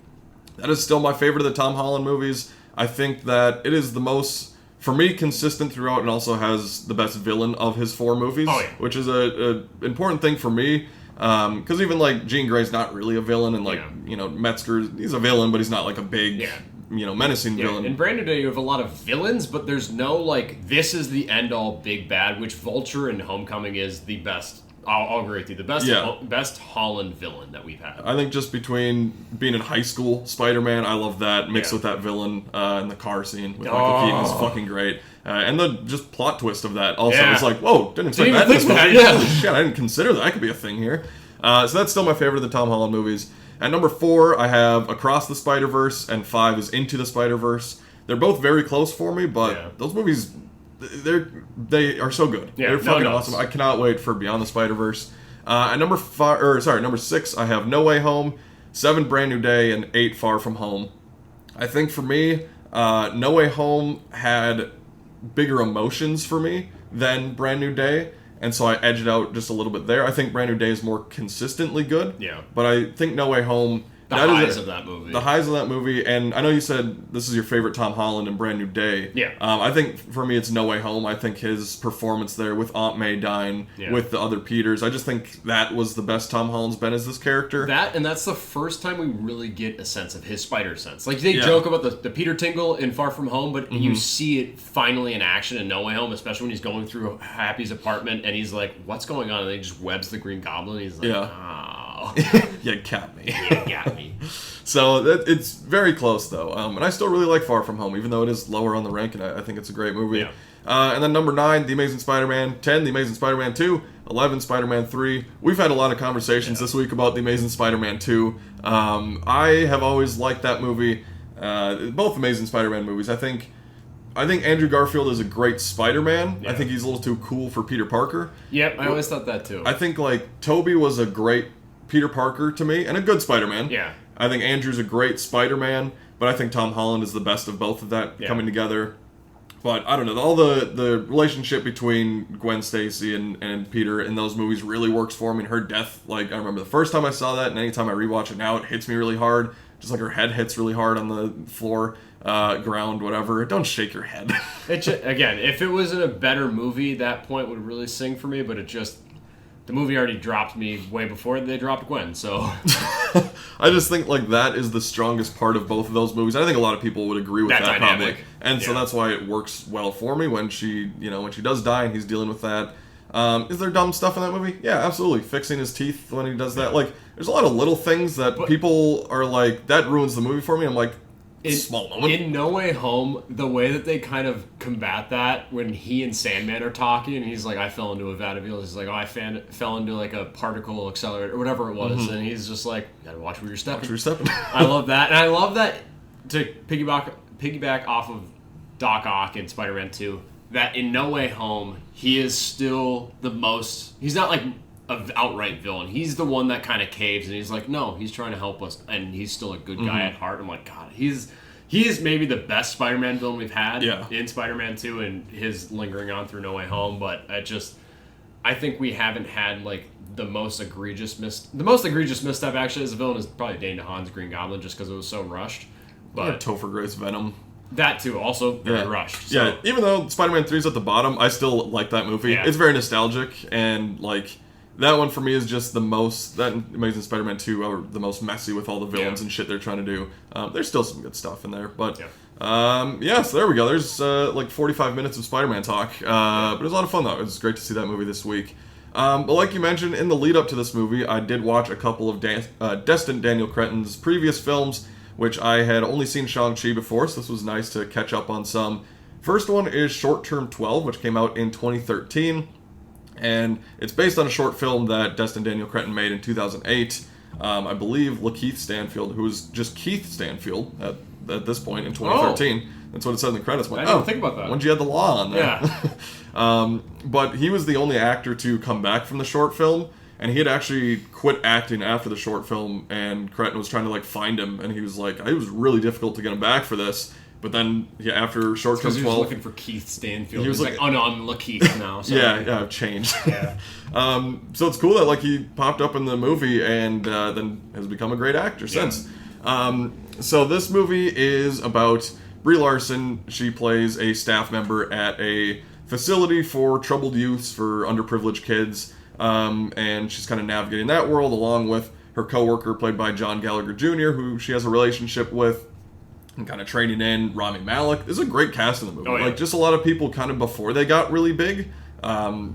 D: That is still my favorite of the Tom Holland movies. I think that it is the most, for me, consistent throughout, and also has the best villain of his 4 movies,
A: Oh, yeah.
D: which is a important thing for me. Because even like Jean Grey's not really a villain, and like Metzger, he's a villain, but he's not like a big, menacing villain.
A: In Brand New Day, you have a lot of villains, but there's no like this is the end all big bad, which Vulture in Homecoming is the best. I'll agree with you. The best Holland villain that we've had.
D: I think just between being in high school, Spider-Man, I love that mixed with that villain in the car scene with Michael Keaton is fucking great, and the just plot twist of that also is like, whoa, didn't expect that in this movie.
A: Yeah.
D: Shit, I didn't consider that could be a thing here. So that's still my favorite of the Tom Holland movies. At number 4, I have Across the Spider-Verse, and 5 is Into the Spider-Verse. They're both very close for me, but those movies, they are so good.
A: Yeah,
D: they're fucking awesome. I cannot wait for Beyond the Spider-Verse. At number 6, I have No Way Home, 7, Brand New Day, and 8, Far From Home. I think for me, No Way Home had bigger emotions for me than Brand New Day, and so I edged out just a little bit there. I think Brand New Day is more consistently good.
A: Yeah.
D: But I think No Way Home...
A: The highs of that movie.
D: The highs of that movie, and I know you said this is your favorite Tom Holland and Brand New Day.
A: Yeah.
D: I think for me it's No Way Home. I think his performance there with Aunt May dying, with the other Peters, I just think that was the best Tom Holland's been as this character.
A: That's the first time we really get a sense of his spider sense. Like they joke about the Peter Tingle in Far From Home, but you see it finally in action in No Way Home, especially when he's going through Happy's apartment and he's like, "What's going on?" And he just webs the Green Goblin. And he's like, "Oh,
D: You got me.
A: you got me."
D: So it's very close though, and I still really like Far From Home, even though it is lower on the ranking. I think it's a great movie.
A: Yeah.
D: And then number 9, The Amazing Spider-Man. 10, The Amazing Spider-Man 2. 11, Spider-Man 3. We've had a lot of conversations this week about The Amazing Spider-Man 2. I have always liked that movie. Both Amazing Spider-Man movies. I think Andrew Garfield is a great Spider-Man. I think he's a little too cool for Peter Parker.
A: Yep, I always thought that too.
D: I think like Tobey was a great Peter Parker to me, and a good Spider-Man.
A: Yeah.
D: I think Andrew's a great Spider-Man, but I think Tom Holland is the best of both of that coming together. But I don't know, all the relationship between Gwen Stacy and Peter in those movies really works for me. And her death, like I remember the first time I saw that, and anytime I rewatch it now, it hits me really hard. Just like her head hits really hard on the floor, ground, whatever. Don't shake your head.
A: Again, if it was in a better movie, that point would really sing for me. But the movie already dropped me way before they dropped Gwen. So
D: I just think like that is the strongest part of both of those movies. I think a lot of people would agree with that
A: dynamic.
D: probably, and so that's why it works well for me when she does die and he's dealing with that. Is there dumb stuff in that movie? Yeah, absolutely. Fixing his teeth when he does that. Like, there's a lot of little things that people are like, that ruins the movie for me. I'm like, small moment.
A: In No Way Home, the way that they kind of combat that when he and Sandman are talking, and he's like, "I fell into a vat of eels." He's like, "Oh, I fell into like a particle accelerator or whatever it was," and he's just like, "You gotta watch where you're stepping." I love that, and I love that to piggyback off of Doc Ock in Spider-Man 2. That in No Way Home, he is still the most. He's not like an outright villain. He's the one that kind of caves, and he's like, no, he's trying to help us, and he's still a good guy at heart. I'm like, God, he is maybe the best Spider-Man villain we've had
D: Yeah.
A: in Spider-Man 2 and his lingering on through No Way Home, but I think we haven't had like the most egregious misstep actually as a villain is probably Dane DeHaan's Green Goblin just because it was so rushed.
D: Or
A: But
D: Topher Grace Venom.
A: that too also very rushed. So.
D: Yeah, even though Spider-Man 3 is at the bottom, I still like that movie.
A: Yeah.
D: It's very nostalgic, and like that one for me is just the most. That Amazing Spider-Man 2 are the most messy with all the villains
A: Yeah.
D: and shit they're trying to do. There's still some good stuff in there, but
A: Yeah.
D: so there we go. There's like 45 minutes of Spider-Man talk, but it was a lot of fun though. It was great to see that movie this week. But like you mentioned, in the lead up to this movie, I did watch a couple of Destin Daniel Cretton's previous films, which I had only seen Shang-Chi before, so this was nice to catch up on some. First one is Short Term 12, which came out in 2013, and it's based on a short film that Destin Daniel Cretton made in 2008. I believe Lakeith Stanfield, who was just Keith Stanfield at this point in 2013. That's what it said in the credits.
A: I didn't think about that.
D: When'd you add the law on there?
A: Yeah.
D: But he was the only actor to come back from the short film, and he had actually quit acting after the short film, and Cretton was trying to like find him, and he was like, it was really difficult to get him back for this. But then, after Short Term
A: Because he
D: 12,
A: was looking for Keith Stanfield.
D: He was
A: He's like, oh no, I'm Lakeith now. So.
D: yeah, I've changed.
A: Yeah.
D: So it's cool that like he popped up in the movie and then has become a great actor since. So this movie is about Brie Larson. She plays a staff member at a facility for troubled youths, for underprivileged kids, and she's kind of navigating that world along with her coworker, played by John Gallagher Jr., who she has a relationship with, and kind of training in Rami Malek. This is a great cast in the movie.
A: Oh, yeah.
D: Like just a lot of people kind of before they got really big.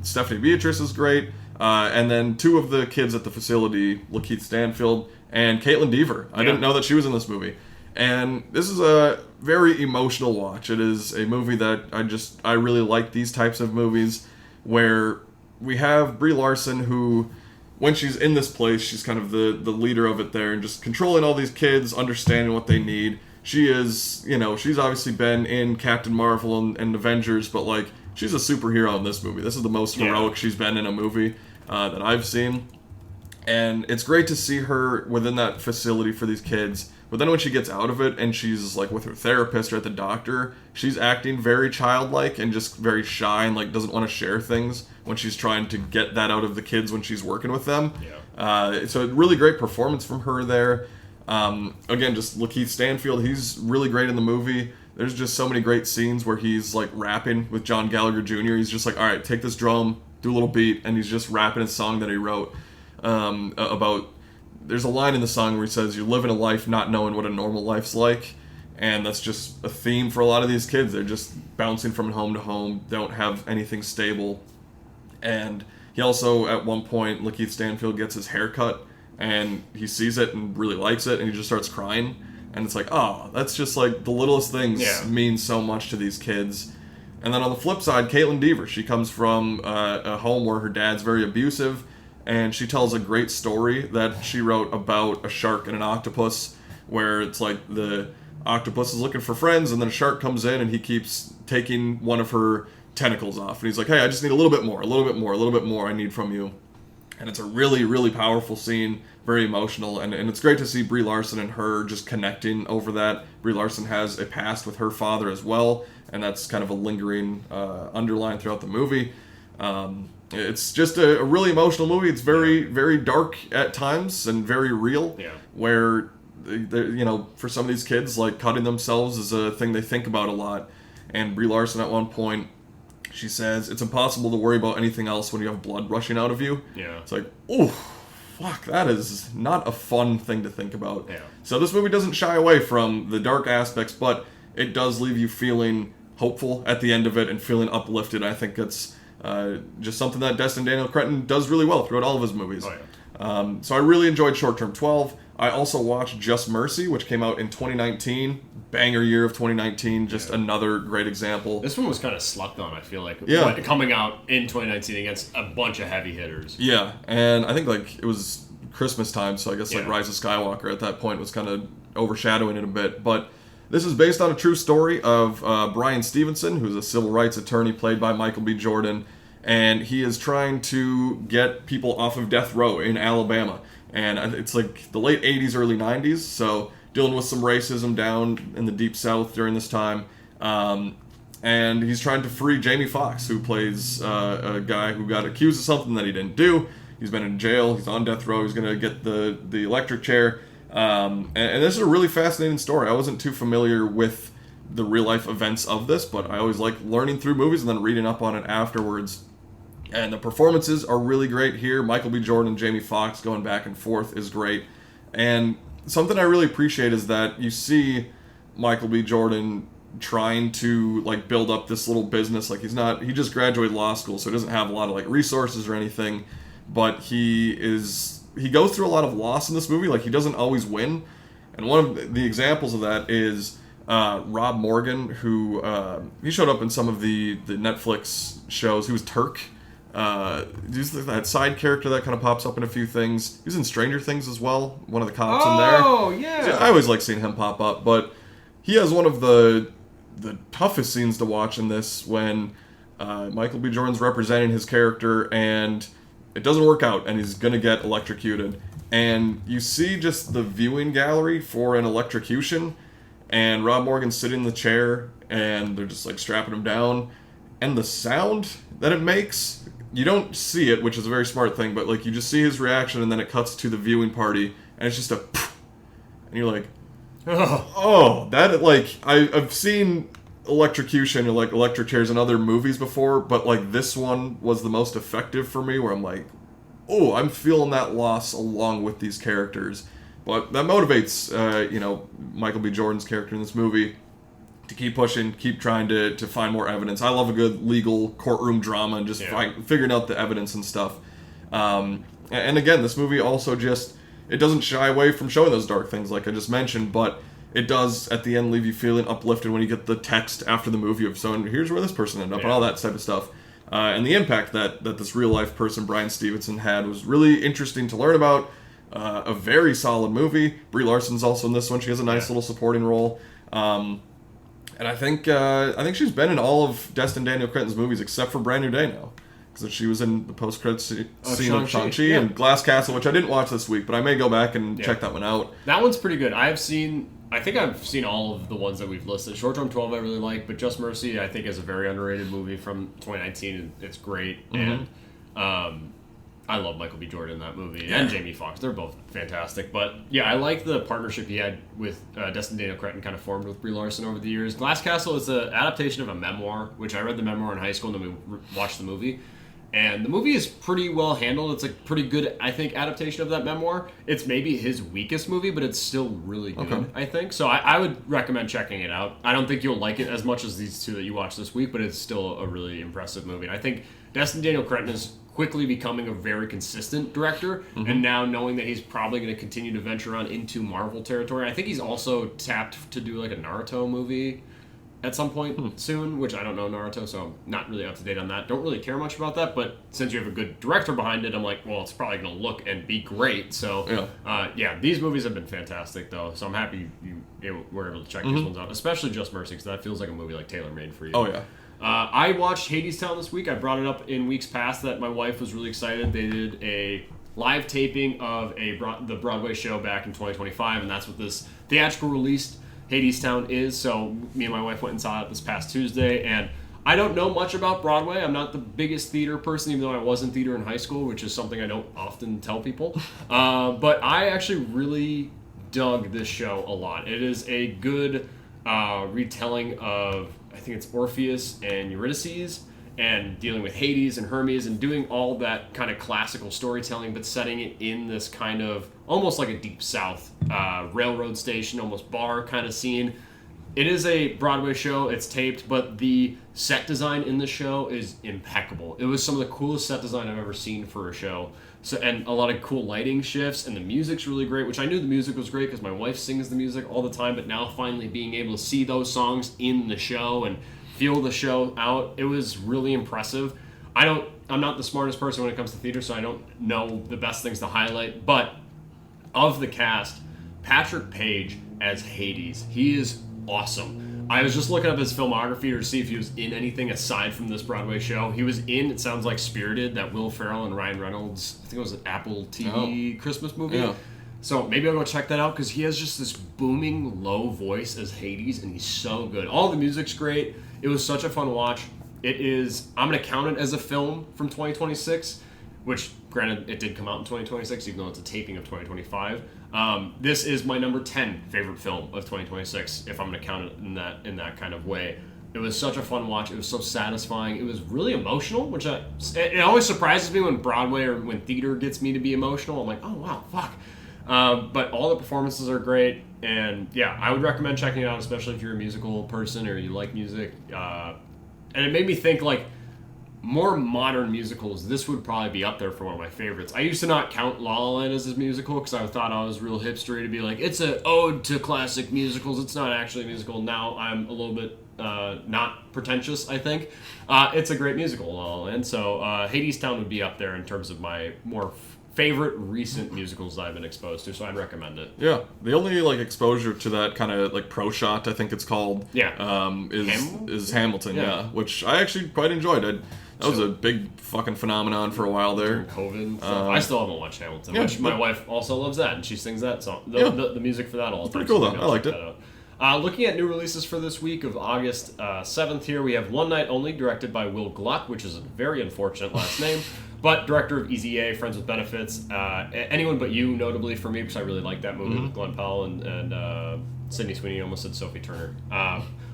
D: Stephanie Beatrice is great, and then two of the kids at the facility, Lakeith Stanfield and Caitlin Dever. I didn't know that she was in this movie. And this is a very emotional watch. It is a movie that I really like these types of movies where we have Brie Larson who, when she's in this place, she's kind of the leader of it there and just controlling all these kids, understanding what they need. She is, she's obviously been in Captain Marvel and Avengers, but like she's a superhero in this movie. This is the most heroic she's been in a movie that I've seen. And it's great to see her within that facility for these kids. But then when she gets out of it and she's like with her therapist or at the doctor, she's acting very childlike and just very shy and like doesn't want to share things when she's trying to get that out of the kids when she's working with them. So a really great performance from her there. Again, just Lakeith Stanfield, he's really great in the movie. There's just so many great scenes where he's like rapping with John Gallagher Jr. He's just like, all right, take this drum, do a little beat, and he's just rapping a song that he wrote about. There's a line in the song where he says, "You're living a life not knowing what a normal life's like," and that's just a theme for a lot of these kids. They're just bouncing from home to home, don't have anything stable. And he also, at one point, Lakeith Stanfield gets his hair cut, and he sees it and really likes it, and he just starts crying. And it's like, oh, that's just like the littlest things mean so much to these kids. And then on the flip side, Caitlin Dever, she comes from a home where her dad's very abusive, and she tells a great story that she wrote about a shark and an octopus, where it's like the octopus is looking for friends, and then a shark comes in and he keeps taking one of her tentacles off. And he's like, hey, I just need a little bit more I need from you. And it's a really, really powerful scene, very emotional, and it's great to see Brie Larson and her just connecting over that. Brie Larson has a past with her father as well, and that's kind of a lingering underline throughout the movie. It's just a really emotional movie. It's very, very dark at times and very real. Where, for some of these kids, like cutting themselves is a thing they think about a lot. And Brie Larson at one point, she says, it's impossible to worry about anything else when you have blood rushing out of you. It's like, oh, fuck, that is not a fun thing to think about. So this movie doesn't shy away from the dark aspects, but it does leave you feeling hopeful at the end of it and feeling uplifted. I think it's just something that Destin Daniel Cretton does really well throughout all of his movies. So I really enjoyed Short Term 12. I also watched Just Mercy, which came out in 2019. Banger year of 2019. Just another great example.
A: This one was kind of slept on, I feel like.
D: Yeah.
A: Coming out in 2019 against a bunch of heavy hitters.
D: Yeah, and I think like it was Christmas time, so I guess like
A: Yeah.
D: Rise of Skywalker at that point was kind of overshadowing it a bit. But this is based on a true story of Brian Stevenson, who's a civil rights attorney played by Michael B. Jordan, and he is trying to get people off of death row in Alabama. And it's like the late 80s, early 90s, so dealing with some racism down in the Deep South during this time. And he's trying to free Jamie Foxx, who plays a guy who got accused of something that he didn't do. He's been in jail. He's on death row. He's going to get the electric chair. And this is a really fascinating story. I wasn't too familiar with the real-life events of this, but I always like learning through movies and then reading up on it afterwards. And the performances are really great here. Michael B. Jordan and Jamie Foxx going back and forth is great. And something I really appreciate is that you see Michael B. Jordan trying to like build up this little business. Like he just graduated law school, so he doesn't have a lot of like resources or anything, but he goes through a lot of loss in this movie. Like he doesn't always win. And one of the examples of that is Rob Morgan, who he showed up in some of the Netflix shows. He was Turk. He's that side character that kind of pops up in a few things. He was in Stranger Things as well, one of the cops in there.
A: Oh, yeah.
D: So I always like seeing him pop up, but he has one of the toughest scenes to watch in this when Michael B. Jordan's representing his character and it doesn't work out and he's going to get electrocuted. And you see just the viewing gallery for an electrocution and Rob Morgan's sitting in the chair and they're just like strapping him down. And the sound that it makes, you don't see it, which is a very smart thing, but like you just see his reaction and then it cuts to the viewing party and it's just a poof, and you're like, oh, that, like, I've seen electrocution or like electric chairs in other movies before, but like this one was the most effective for me where I'm like, oh, I'm feeling that loss along with these characters. But that motivates, Michael B. Jordan's character in this movie to keep pushing, keep trying to find more evidence. I love a good legal courtroom drama and just figuring out the evidence and stuff. And again, this movie also it doesn't shy away from showing those dark things like I just mentioned, but it does at the end leave you feeling uplifted when you get the text after the movie of so here's where this person ended up and all that type of stuff. And the impact that this real life person, Bryan Stevenson, had was really interesting to learn about. A very solid movie. Brie Larson's also in this one. She has a nice little supporting role. And I think she's been in all of Destin Daniel Cretton's movies except for Brand New Day now. Because she was in the post-credits scene of Shang-Chi and Glass Castle, which I didn't watch this week, but I may go back and check that one out.
A: That one's pretty good. I think I've seen all of the ones that we've listed. Short Term 12 I really like, but Just Mercy I think is a very underrated movie from 2019. It's great. And I love Michael B. Jordan in that movie and Jamie Foxx. They're both fantastic. But yeah, I like the partnership he had with Destin Daniel Cretton kind of formed with Brie Larson over the years. Glass Castle is an adaptation of a memoir, which I read the memoir in high school and then we watched the movie. And the movie is pretty well handled. It's a pretty good, I think, adaptation of that memoir. It's maybe his weakest movie, but it's still really good, I think. So I would recommend checking it out. I don't think you'll like it as much as these two that you watched this week, but it's still a really impressive movie. And I think Destin Daniel Cretton is quickly becoming a very consistent director, and now knowing that he's probably going to continue to venture on into Marvel territory. I think he's also tapped to do like a Naruto movie at some point soon, which I don't know Naruto, so I'm not really up to date on that. Don't really care much about that, but since you have a good director behind it, I'm like, well, it's probably going to look and be great. So, these movies have been fantastic, though, so I'm happy you were able to check these ones out, especially Just Mercy, because that feels like a movie like tailor-made for you.
D: Oh, yeah.
A: I watched Hadestown this week. I brought it up in weeks past that my wife was really excited. They did a live taping of the Broadway show back in 2025, and that's what this theatrical release Hadestown is. So me and my wife went and saw it this past Tuesday, and I don't know much about Broadway. I'm not the biggest theater person, even though I was in theater in high school, which is something I don't often tell people. But I actually really dug this show a lot. It is a good retelling of, I think it's Orpheus and Eurydice, and dealing with Hades and Hermes and doing all that kind of classical storytelling, but setting it in this kind of almost like a Deep South railroad station, almost bar kind of scene. It is a Broadway show. It's taped, but the set design in the show is impeccable. It was some of the coolest set design I've ever seen for a show. So, and a lot of cool lighting shifts, and the music's really great, which I knew the music was great because my wife sings the music all the time, but now finally being able to see those songs in the show and feel the show out, it was really impressive. I'm not the smartest person when it comes to theater, so I don't know the best things to highlight, but of the cast, Patrick Page as Hades, he is awesome. I was just looking up his filmography to see if he was in anything aside from this Broadway show. He was in, it sounds like Spirited, that Will Ferrell and Ryan Reynolds, I think it was an Apple TV Christmas movie. Yeah. So maybe I'll go check that out because he has just this booming low voice as Hades, and he's so good. All the music's great. It was such a fun watch. It is. I'm gonna count it as a film from 2026, which granted it did come out in 2026, even though it's a taping of 2025. This is my number 10 favorite film of 2026, if I'm gonna count it in that kind of way. It was such a fun watch. It was so satisfying. It was really emotional, which it always surprises me when Broadway or when theater gets me to be emotional. I'm like, oh wow, fuck. But all the performances are great, and yeah, I would recommend checking it out, especially if you're a musical person or you like music. And it made me think, like, more modern musicals, this would probably be up there for one of my favorites. I used to not count La La Land as a musical because I thought I was real hipstery to be like, it's an ode to classic musicals. It's not actually a musical. Now I'm a little bit not pretentious, I think. It's a great musical, La La Land. So Hadestown would be up there in terms of my more favorite recent musicals that I've been exposed to, so I'd recommend it.
D: Yeah, the only like exposure to that kind of like pro shot, I think it's called.
A: Yeah.
D: Is Hamilton. Yeah, which I actually quite enjoyed. That was a big fucking phenomenon for a while there.
A: During COVID and stuff. I still haven't watched Hamilton, which my wife also loves that, and she sings that song. The music for that all the time.
D: Pretty cool,
A: so
D: though.
A: maybe
D: I liked
A: check
D: it.
A: that out. Looking at new releases for this week of August 7th here, we have One Night Only, directed by Will Gluck, which is a very unfortunate last name, but director of Easy A, Friends with Benefits, Anyone But You, notably for me, because I really like that movie with Glenn Powell and Sydney Sweeney. Almost said Sophie Turner.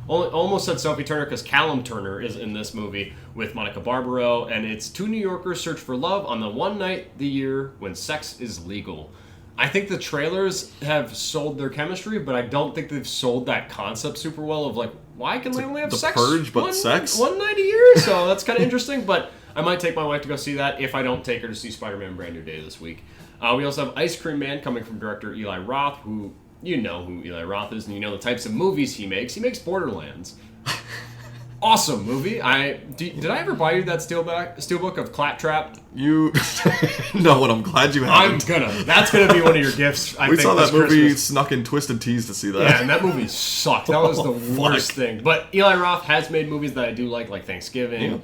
A: Almost said Sophie Turner because Callum Turner is in this movie with Monica Barbaro, and it's two New Yorkers search for love on the one night the year when sex is legal. I think the trailers have sold their chemistry, but I don't think they've sold that concept super well of like, why can we only have
D: The
A: sex?
D: Purge, but sex?
A: One night a year? So that's kind of interesting, but I might take my wife to go see that if I don't take her to see Spider-Man Brand New Day this week. We also have Ice Cream Man coming from director Eli Roth, who, you know who Eli Roth is, and you know the types of movies he makes. He makes Borderlands. Awesome movie. Did I ever buy you that steelbook of Claptrap?
D: You no, and I'm glad you haven't.
A: That's gonna be one of your gifts. I
D: We
A: think
D: saw that
A: this
D: movie,
A: Christmas.
D: snuck in Twisted Teas to see that.
A: Yeah, and that movie sucked. That was the
D: Fuck.
A: worst thing. But Eli Roth has made movies that I do like Thanksgiving.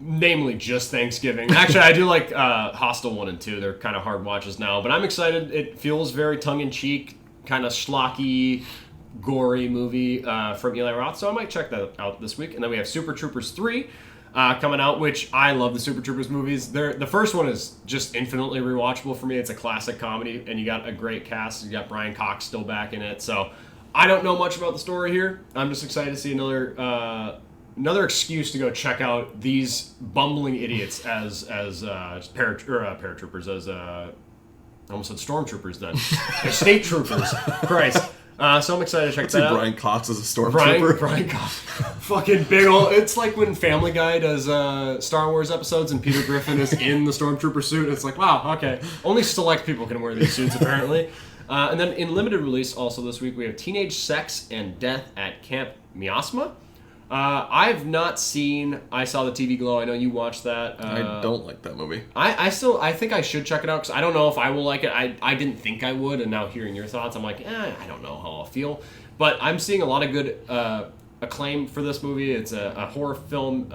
A: Namely just Thanksgiving. Actually, I do like Hostel 1 and 2. They're kind of hard watches now, but I'm excited. It feels very tongue-in-cheek, kind of schlocky, gory movie from Eli Roth, so I might check that out this week. And then we have Super Troopers 3 coming out, which I love the Super Troopers movies. The first one is just infinitely rewatchable for me. It's a classic comedy, and you got a great cast. You got Brian Cox still back in it, so I don't know much about the story here. I'm just excited to see another excuse to go check out these bumbling idiots as paratroopers, as I almost said stormtroopers then. They're state troopers. Christ. So I'm excited to check
D: See
A: that out.
D: Brian Cox as a stormtrooper.
A: Brian Cox. Fucking big old... It's like when Family Guy does Star Wars episodes and Peter Griffin is in the stormtrooper suit. It's like, wow, okay. Only select people can wear these suits, apparently. And then in limited release also this week, we have Teenage Sex and Death at Camp Miasma. I've not seen I Saw the TV Glow. I know you watched that.
D: I don't like that movie.
A: I think I should check it out because I don't know if I will like it. I didn't think I would, and now hearing your thoughts, I'm like, I don't know how I'll feel. But I'm seeing a lot of good acclaim for this movie. It's a horror film.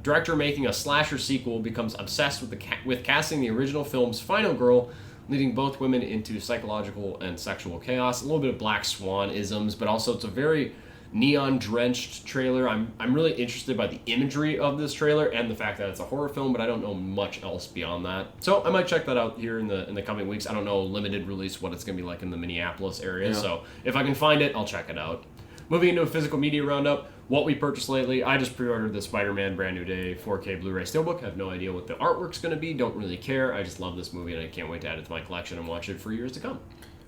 A: Director making a slasher sequel becomes obsessed with casting the original film's final girl, leading both women into psychological and sexual chaos. A little bit of Black Swan isms, but also it's a very neon-drenched trailer. I'm really interested by the imagery of this trailer and the fact that it's a horror film, but I don't know much else beyond that. So I might check that out here in the coming weeks. I don't know limited release what it's going to be like in the Minneapolis area, so if I can find it, I'll check it out. Moving into a physical media roundup, what we purchased lately, I just pre-ordered the Spider-Man Brand New Day 4K Blu-ray Steelbook. I have no idea what the artwork's going to be, don't really care. I just love this movie and I can't wait to add it to my collection and watch it for years to come.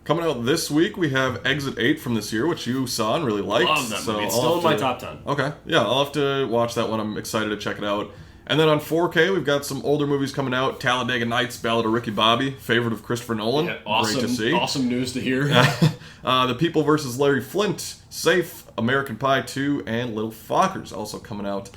D: Coming out this week, we have Exit 8 from this year, which you saw and really liked.
A: Love that movie. It's still in my top 10.
D: Okay. Yeah, I'll have to watch that one. I'm excited to check it out. And then on 4K, we've got some older movies coming out. Talladega Nights, Ballad of Ricky Bobby, favorite of Christopher Nolan.
A: Yeah, awesome,
D: Great to see.
A: Awesome news to hear.
D: The People vs. Larry Flint, Safe, American Pie 2, and Little Fockers also coming out.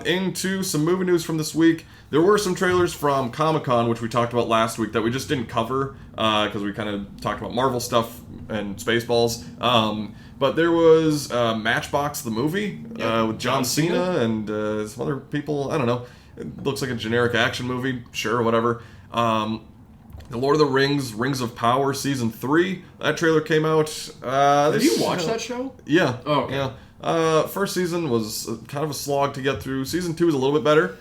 D: Into some movie news from this week. There were some trailers from Comic-Con, which we talked about last week, that we just didn't cover because we kind of talked about Marvel stuff and Spaceballs. But there was Matchbox the movie with John Cena and some other people. I don't know. It looks like a generic action movie. Sure, whatever. The Lord of the Rings of Power Season 3. That trailer came out.
A: Did you watch that show?
D: Yeah.
A: Oh, okay.
D: Yeah. First season was kind of a slog to get through. Season 2 is a little bit better.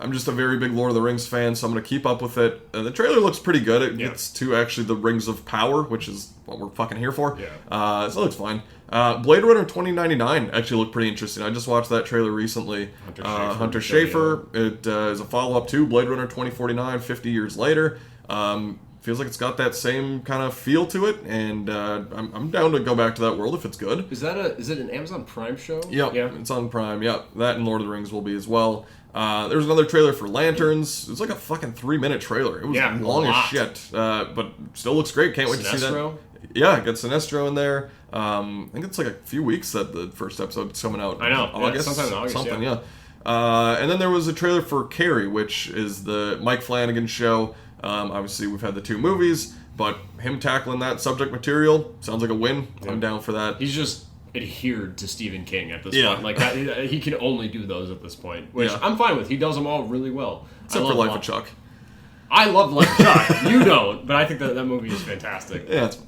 D: I'm just a very big Lord of the Rings fan, so I'm going to keep up with it. And the trailer looks pretty good. It gets to actually the Rings of Power, which is what we're fucking here for.
A: Yeah.
D: So it looks fine. Blade Runner 2099 actually looked pretty interesting. I just watched that trailer recently. Hunter Schafer. It is a follow-up to Blade Runner 2049, 50 years later. Feels like it's got that same kind of feel to it, and I'm down to go back to that world if it's good.
A: Is it an Amazon Prime show?
D: Yep, yeah, it's on Prime. Yep, that and Lord of the Rings will be as well. There's another trailer for Lanterns. It's like a fucking 3-minute trailer. It was long as shit, but still looks great. Can't wait to see that. Yeah, got Sinestro in there. I think it's like a few weeks that the first episode's coming out.
A: I know.
D: August,
A: sometime in August.
D: something, yeah. And then there was a trailer for Carrie, which is the Mike Flanagan show. Obviously, we've had the 2 movies, but him tackling that subject material sounds like a win. Yeah. I'm down for that.
A: He's just adhered to Stephen King at this point. Like that, he can only do those at this point, which I'm fine with. He does them all really well.
D: Except for Life of Chuck.
A: I love Life of Chuck. You don't, but I think that movie is fantastic.
D: Yeah, it's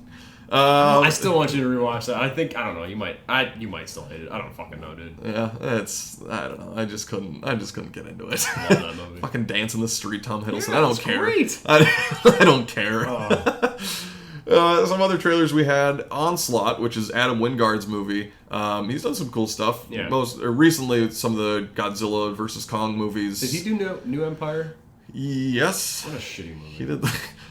A: I still want you to rewatch that. I don't know. You might still hate it. I don't fucking know, dude.
D: Yeah, I don't know. I just couldn't get into it.
A: I love that movie.
D: Fucking Dance in the Street, Tom Hiddleston.
A: Yeah,
D: I don't care.
A: Great.
D: I don't care. Some other trailers we had: Onslaught, which is Adam Wingard's movie. He's done some cool stuff.
A: Yeah.
D: Recently, some of the Godzilla versus Kong movies.
A: Did he do New Empire?
D: Yes.
A: What a shitty movie.
D: He did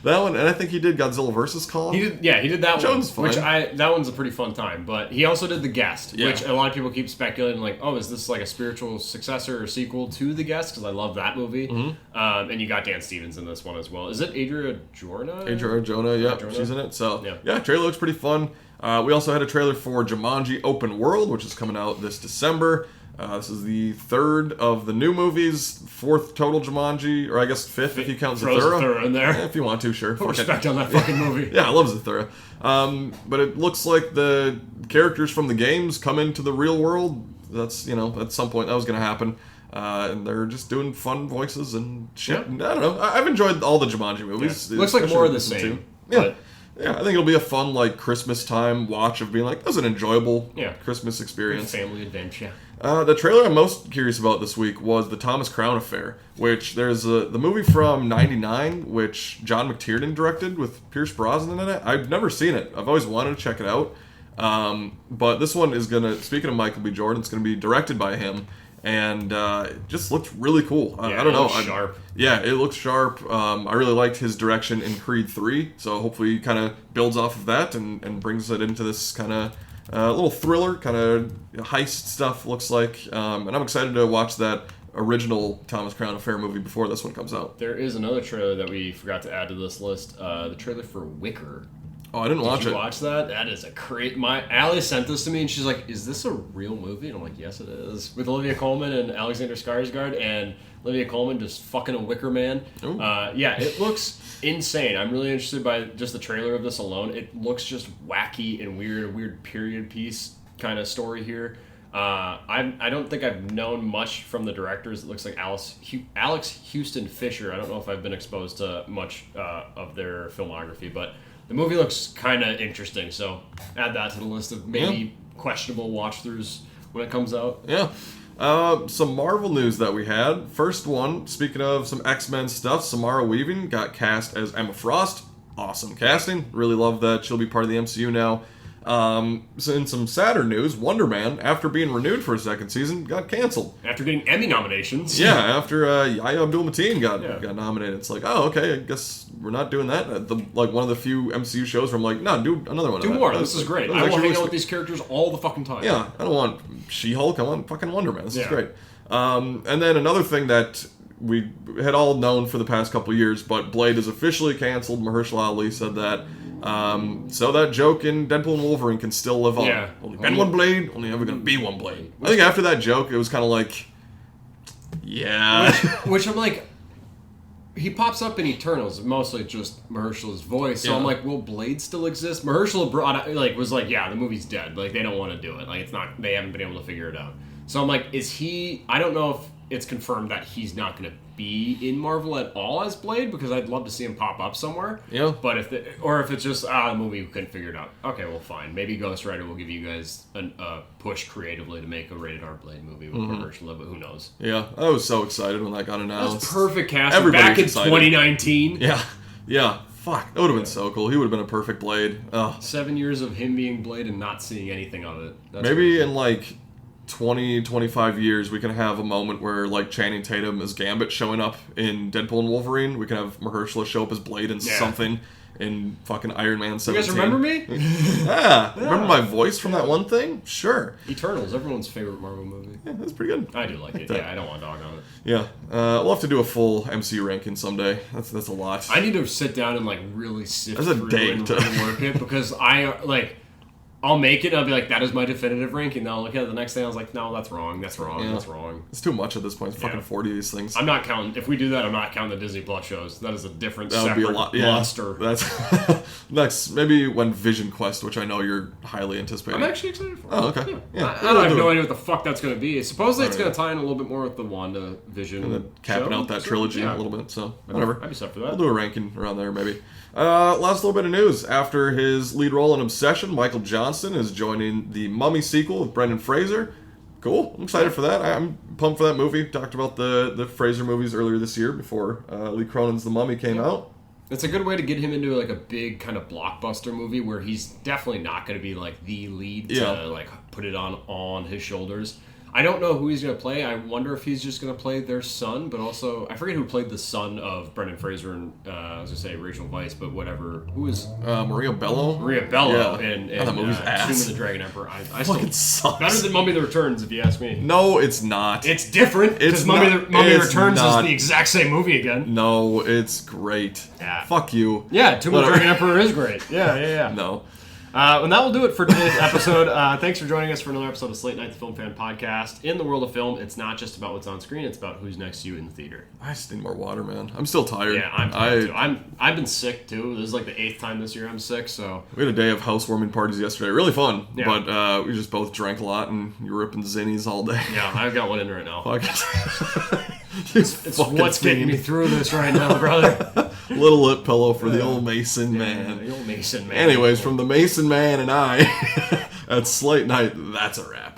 D: that one, and I think he did Godzilla versus Kong.
A: He did that one,
D: fine.
A: which that one's a pretty fun time. But he also did The Guest,
D: Yeah.
A: which a lot of people keep speculating, like, oh, is this like a spiritual successor or sequel to The Guest? Because I love that movie. Mm-hmm. And you got Dan Stevens in this one as well. Is it Adria Arjona?
D: Adria Arjona, yeah, she's in it. So yeah, trailer looks pretty fun. We also had a trailer for Jumanji Open World, which is coming out this December. This is the 3rd of the new movies, 4th total Jumanji, or I guess 5th if you count Zathura.
A: Zathura in there.
D: Yeah, if you want to, sure.
A: Put respect on that fucking movie.
D: Yeah, I love Zathura. But it looks like the characters from the games come into the real world. That's, at some point that was going to happen. And they're just doing fun voices and shit.
A: Yep.
D: And I don't know. I've enjoyed all the Jumanji movies.
A: Yeah. Looks like more of the same.
D: Yeah. Yeah, I think it'll be a fun, Christmas time watch of being like, that was an enjoyable Christmas experience.
A: Family adventure.
D: The trailer I'm most curious about this week was the Thomas Crown Affair, which there's the movie from '99, which John McTiernan directed with Pierce Brosnan in it. I've never seen it. I've always wanted to check it out. But this one is speaking of Michael B. Jordan, it's going to be directed by him. And it just looked really cool. I don't know.
A: It looks sharp.
D: Yeah, it looks sharp. I really liked his direction in Creed 3, so hopefully he kind of builds off of that and brings it into this kind of little thriller, kind of heist stuff, looks like. And I'm excited to watch that original Thomas Crown Affair movie before this one comes out.
A: There is another trailer that we forgot to add to this list. The trailer for Wicker.
D: Oh, I didn't watch it.
A: Did you watch that? That is a great... Allie sent this to me, and she's like, is this a real movie? And I'm like, yes, it is. With Olivia Colman and Alexander Skarsgård, and Olivia Colman just fucking a Wicker Man. Yeah, it looks insane. I'm really interested by just the trailer of this alone. It looks just wacky and weird, a weird period piece kind of story here. I don't think I've known much from the directors. It looks like Alex Houston Fisher. I don't know if I've been exposed to much of their filmography, but... the movie looks kind of interesting, so add that to the list of maybe questionable watch-throughs when it comes out.
D: Yeah. Some Marvel news that we had. First one, speaking of some X-Men stuff, Samara Weaving got cast as Emma Frost. Awesome casting. Really love that she'll be part of the MCU now. So in some sadder news, Wonder Man, after being renewed for a second season, got canceled.
A: After getting Emmy nominations.
D: Yeah, after Yahya Abdul-Mateen got nominated. It's like, oh, okay, I guess we're not doing that. One of the few MCU shows where I'm like, no, do another one.
A: Do more. This is great. I want to hang out with these characters all the fucking time.
D: Yeah, I don't want She-Hulk. I want fucking Wonder Man. This is great. And then another thing that we had all known for the past couple years, but Blade is officially canceled. Mahershala Ali said that. So that joke in Deadpool and Wolverine can still live on.
A: Yeah.
D: Only been one Blade, only ever gonna be one Blade. I think after that joke, it was kind of like, yeah.
A: Which I'm like, he pops up in Eternals, mostly just Mahershala's voice. So I'm like, will Blade still exist? Mahershala was like, yeah, the movie's dead. Like, they don't want to do it. Like, it's not. They haven't been able to figure it out. So I'm like, is he? I don't know if it's confirmed that he's not going to be in Marvel at all as Blade, because I'd love to see him pop up somewhere.
D: Yeah.
A: But if it's just the movie we couldn't figure it out. Okay, well, fine. Maybe Ghost Rider will give you guys a push creatively to make a rated R Blade movie with Mahershala, but who knows?
D: Yeah, I was so excited when that got announced.
A: That's perfect casting.
D: Everybody's
A: Back in
D: excited.
A: 2019.
D: Yeah. Fuck, that would have been so cool. He would have been a perfect Blade. Oh.
A: 7 years of him being Blade and not seeing anything of it. That's
D: Maybe
A: crazy.
D: in like 20, 25 years, we can have a moment where like Channing Tatum as Gambit showing up in Deadpool and Wolverine. We can have Mahershala show up as Blade in something in fucking Iron Man 17.
A: You guys remember me?
D: Yeah. Remember my voice from that one thing? Sure.
A: Eternals, everyone's favorite Marvel movie.
D: Yeah, that's pretty good.
A: I do like it. Yeah, I don't want to dog on it.
D: Yeah. We'll have to do a full MCU ranking someday. That's a lot.
A: I need to sit down and like really sift
D: There's a
A: through
D: day
A: and
D: to-
A: rework it, because I'll make it and I'll be like, that is my definitive ranking. Then I'll look at it the next day, I was like, no, that's wrong, that's wrong,
D: Yeah.
A: that's wrong.
D: It's too much at this point. It's fucking
A: Yeah.
D: 40 of these things.
A: I'm not counting, if we do that, I'm not counting the Disney Plus shows. That is a different,
D: That would
A: separate
D: be a lot. Yeah.
A: monster.
D: That's next. Maybe when Vision Quest, which I know you're highly anticipating.
A: I'm actually excited for it.
D: Oh, okay. Yeah.
A: I don't have no idea what the fuck that's going to be. Supposedly it's going to tie in a little bit more with the Wanda Vision.
D: And then capping
A: show.
D: out that
A: So,
D: trilogy
A: yeah.
D: a little bit. So whatever.
A: I'd be set for
D: We'll
A: that.
D: do a ranking around there, maybe. Last little bit of news. After his lead role in Obsession, Michael Johnson is joining the Mummy sequel with Brendan Fraser. Cool. I'm excited for that. I'm pumped for that movie. Talked about the Fraser movies earlier this year before Lee Cronin's The Mummy came out.
A: It's a good way to get him into like a big kind of blockbuster movie where he's definitely not going to be like the lead to
D: Yeah.
A: like put it on his shoulders. I don't know who he's going to play. I wonder if he's just going to play their son, but also I forget who played the son of Brendan Fraser and I was going to say Rachel Weisz, but whatever. Who was
D: Maria Bello.
A: Maria Bello
D: Yeah.
A: in
D: that movie's ass.
A: Tomb of the Dragon Emperor? I
D: Fucking
A: still
D: sucks.
A: better than Mummy the Returns, if you ask me.
D: No, it's not.
A: It's different
D: It's
A: because Mummy
D: not-
A: Mummy
D: it's
A: Returns
D: not.
A: is the exact same movie again.
D: No, it's great.
A: Yeah.
D: Fuck you.
A: Yeah, Tomb of the
D: Whatever.
A: Dragon Emperor is great. Yeah.
D: No.
A: And that will do it for today's episode. Thanks for joining us for another episode of Slate Night, the Film Fan Podcast. In the world of film, it's not just about what's on screen; it's about who's next to you in the theater.
D: I just need more water, man. I'm still tired.
A: Yeah, I'm tired too. I've been sick too. This is like the 8th time this year I'm sick. So
D: We had a day of housewarming parties yesterday. Really fun.
A: Yeah.
D: But we just both drank a lot and you were ripping zinnies all day.
A: yeah, I've got one in right now.
D: Fuck.
A: It's what's getting me through this right now, brother.
D: Little lip pillow for the old Mason man.
A: The old Mason man.
D: Anyways, from the Mason man and I, at Slate Night, that's a wrap.